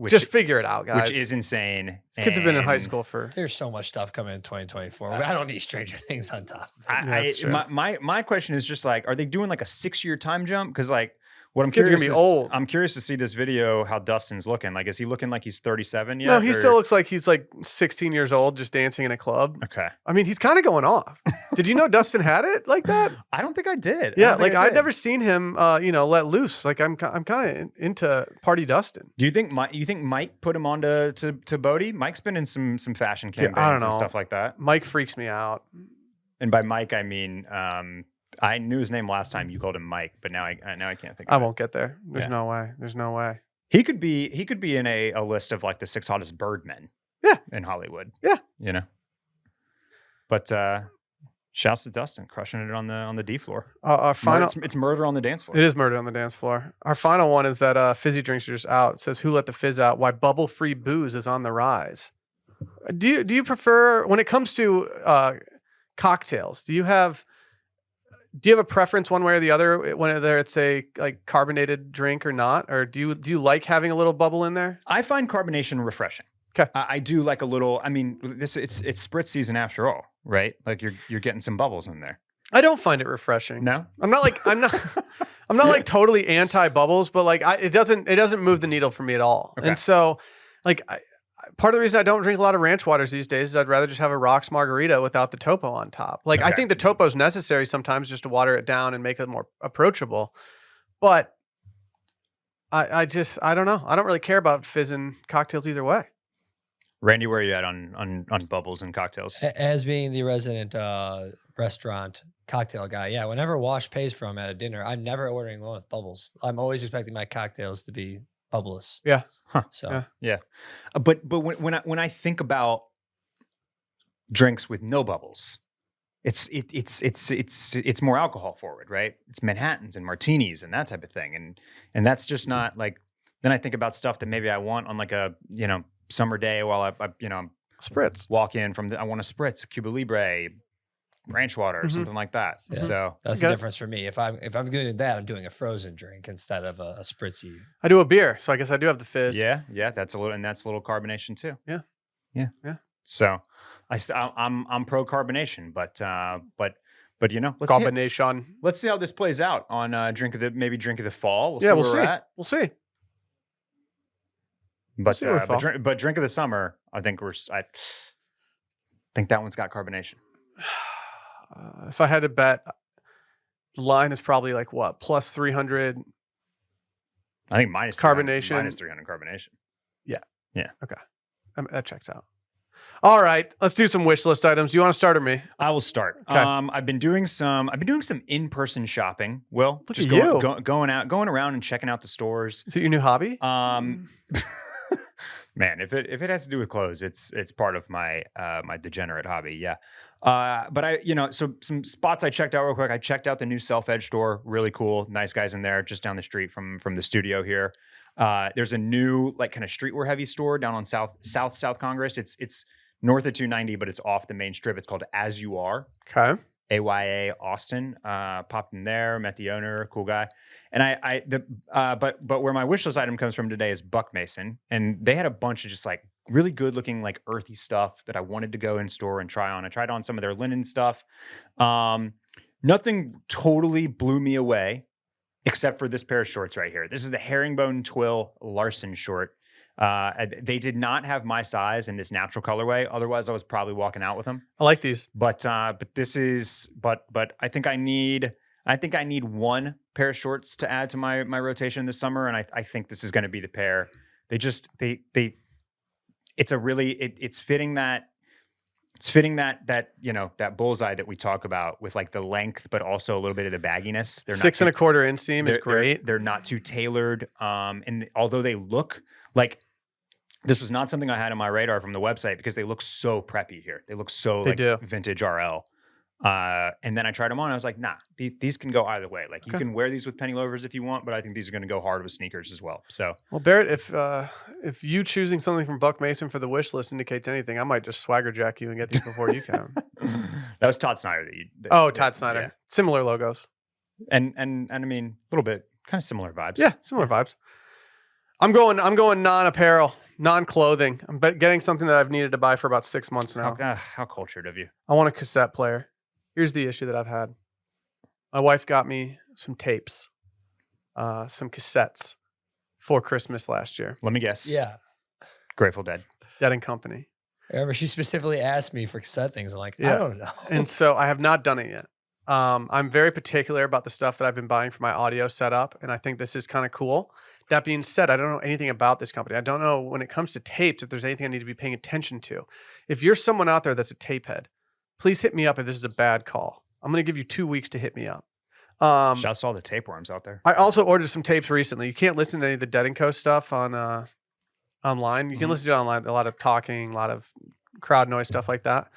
Just figure it out, guys. Which is insane. These kids have been in high school for. There's so much stuff coming in 2024. I don't need Stranger Things on top of it. My question is just like, are they doing like a 6-year time jump? Because like, what I'm curious curious is, old. I'm curious to see this video, how Dustin's looking. Like, is he looking like he's 37 yet? No, he still looks like he's like 16 years old, just dancing in a club. Okay. I mean, he's kind of going off. Did you know Dustin had it like that? I don't think I did. Yeah, I'd never seen him, let loose. Like I'm kind of into party Dustin. Do you think Mike put him on to Bodhi? Mike's been in some fashion campaigns and stuff like that. Mike freaks me out. And by Mike, I mean, I knew his name last time. You called him Mike, but now I can't think of it. I won't get there. There's no way. There's no way. He could be in a list of like the 6 hottest birdmen. Yeah. In Hollywood. Yeah. But shouts to Dustin crushing it on the D floor. Our final it's murder on the dance floor. It is murder on the dance floor. Our final one is that fizzy drinks are just out. It says, who let the fizz out? Why bubble-free booze is on the rise. Do you prefer, when it comes to cocktails, do you have a preference one way or the other, whether it's a like carbonated drink or not? Or do you like having a little bubble in there? I find carbonation refreshing. Okay. I do like a little, I mean, it's spritz season after all, right? Like you're getting some bubbles in there. I don't find it refreshing. No? I'm not like totally anti bubbles, but like it doesn't move the needle for me at all. Okay. And so like part of the reason I don't drink a lot of ranch waters these days is I'd rather just have a rocks margarita without the topo on top. Like, I Okay. think the topo is necessary sometimes just to water it down and make it more approachable. But I don't know. I don't really care about fizz in cocktails either way. Randy, where are you at on bubbles and cocktails? As being the resident restaurant cocktail guy, yeah, whenever Wash pays for them at a dinner, I'm never ordering one with bubbles. I'm always expecting my cocktails to be bubbleless. Yeah. So Yeah. Yeah, but when I think about drinks with no bubbles, it's more alcohol forward, right? It's Manhattans and martinis and that type of thing, and that's just not like. Then I think about stuff that maybe I want on like a summer day while I'm Spritz. walk in I want a spritz, a Cuba Libre, ranch water, or Mhm. something like that. Yeah. So that's Okay. the difference for me. If I'm doing that, I'm doing a frozen drink instead of a spritzy. I do a beer, so I guess I do have the fizz. yeah, that's a little carbonation too. Yeah. Yeah. So I'm pro carbonation, but Combination. let's see how this plays out on drink of the fall. We'll Yeah, see we'll where see. we're at. We'll see. But see where we fall. drink of the summer, I think that one's got carbonation. If I had to bet, the line is probably like what, plus 300. I think minus Carbonation. minus 300 carbonation. That checks out. All right, let's do some wish list items. You want to start or me? I will start. Okay. I've been doing some in-person shopping. Will, Look just at you. going around and checking out the stores. Is it your new hobby? Man, if it has to do with clothes, it's part of my my degenerate hobby. Yeah. But so some spots I checked out real quick. I checked out the new Self Edge store. Really cool. Nice guys in there, just down the street from the studio here. There's a new like kind of streetwear heavy store down on South Congress. It's north of 290, but it's off the main strip. It's called As You Are. Okay. AYA Austin. Popped in there, met the owner, cool guy. And but where my wish list item comes from today is Buck Mason, and they had a bunch of just like really good looking like earthy stuff that I wanted to go in store and try on. I tried on some of their linen stuff. Nothing totally blew me away, except for this pair of shorts right here. This is the Herringbone Twill Larson short. They did not have my size in this natural colorway. Otherwise, I was probably walking out with them. I like these. But this is but I think I need one pair of shorts to add to my rotation this summer, and I think this is going to be the pair. It's fitting that that bullseye that we talk about with like the length, but also a little bit of the bagginess. They're 6 1/4 inseam is great. They're not too tailored. And although they look like this was not something I had on my radar from the website because they look so preppy here. They look so They like do. vintage RL. And then I tried them on. And I was like, nah, these can go either way. Like you can wear these with penny loafers if you want, but I think these are going to go hard with sneakers as well. So, Well, Barrett, if you choosing something from Buck Mason for the wish list indicates anything, I might just swagger jack you and get these before you can. that was Todd Snyder Todd Snyder. yeah. Similar logos. And I mean, a little bit kind of similar vibes. Yeah, similar vibes. I'm going non-apparel, non-clothing. I'm getting something that I've needed to buy for about 6 months now. How cultured of you. I want a cassette player. Here's the issue that I've had. My wife got me some tapes, some cassettes for Christmas last year. Let me guess. Yeah. Grateful Dead. Dead and Company. I remember she specifically asked me for cassette things. I'm like, Yeah. I don't know. And so I have not done it yet. I'm very particular about the stuff that I've been buying for my audio setup, and I think this is kind of cool. That being said, I don't know anything about this company. I don't know when it comes to tapes if there's anything I need to be paying attention to. If you're someone out there that's a tape head, please hit me up if this is a bad call. I'm going to give you 2 weeks to hit me up. Shouts to all the tapeworms out there. I also ordered some tapes recently. You can't listen to any of the Dead & Co stuff on online. You can listen to it online. A lot of talking, a lot of crowd noise, stuff like that.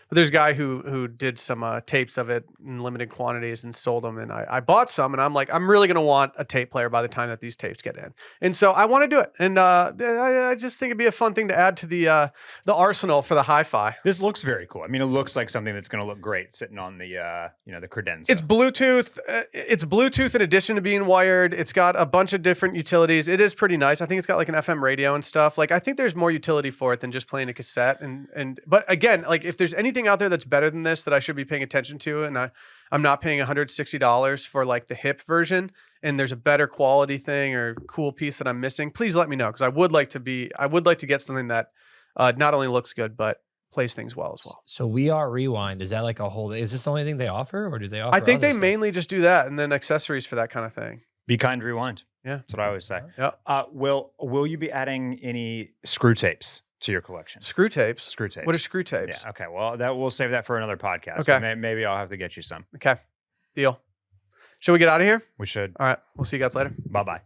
But there's a guy who did some tapes of it in limited quantities and sold them. And I bought some, and I'm like, I'm really going to want a tape player by the time that these tapes get in. And so I want to do it. And I just think it'd be a fun thing to add to the arsenal for the hi-fi. This looks very cool. I mean, it looks like something that's going to look great sitting on the the credenza. It's Bluetooth. It's Bluetooth in addition to being wired. It's got a bunch of different utilities. It is pretty nice. I think it's got like an FM radio and stuff. Like I think there's more utility for it than just playing a cassette. But again, like if there's anything out there that's better than this that I should be paying attention to, and I'm not paying $160 for like the hip version, and there's a better quality thing or cool piece that I'm missing, please let me know, because I would like to get something that not only looks good, but plays things well as well. So We Are Rewind, is that like a whole? Is this the only thing they offer, or do they offer? I think other they stuff? mainly just do that and then accessories for that kind of thing. Be kind, rewind. Yeah. That's what I always say. Yeah. Will you be adding any screw tapes to your collection? Screw tapes. Screw tapes. What are screw tapes? Yeah. Okay. Well, we'll save that for another podcast. Okay. Maybe I'll have to get you some. Okay. Deal. Should we get out of here? We should. All right. We'll see you guys later. Bye bye.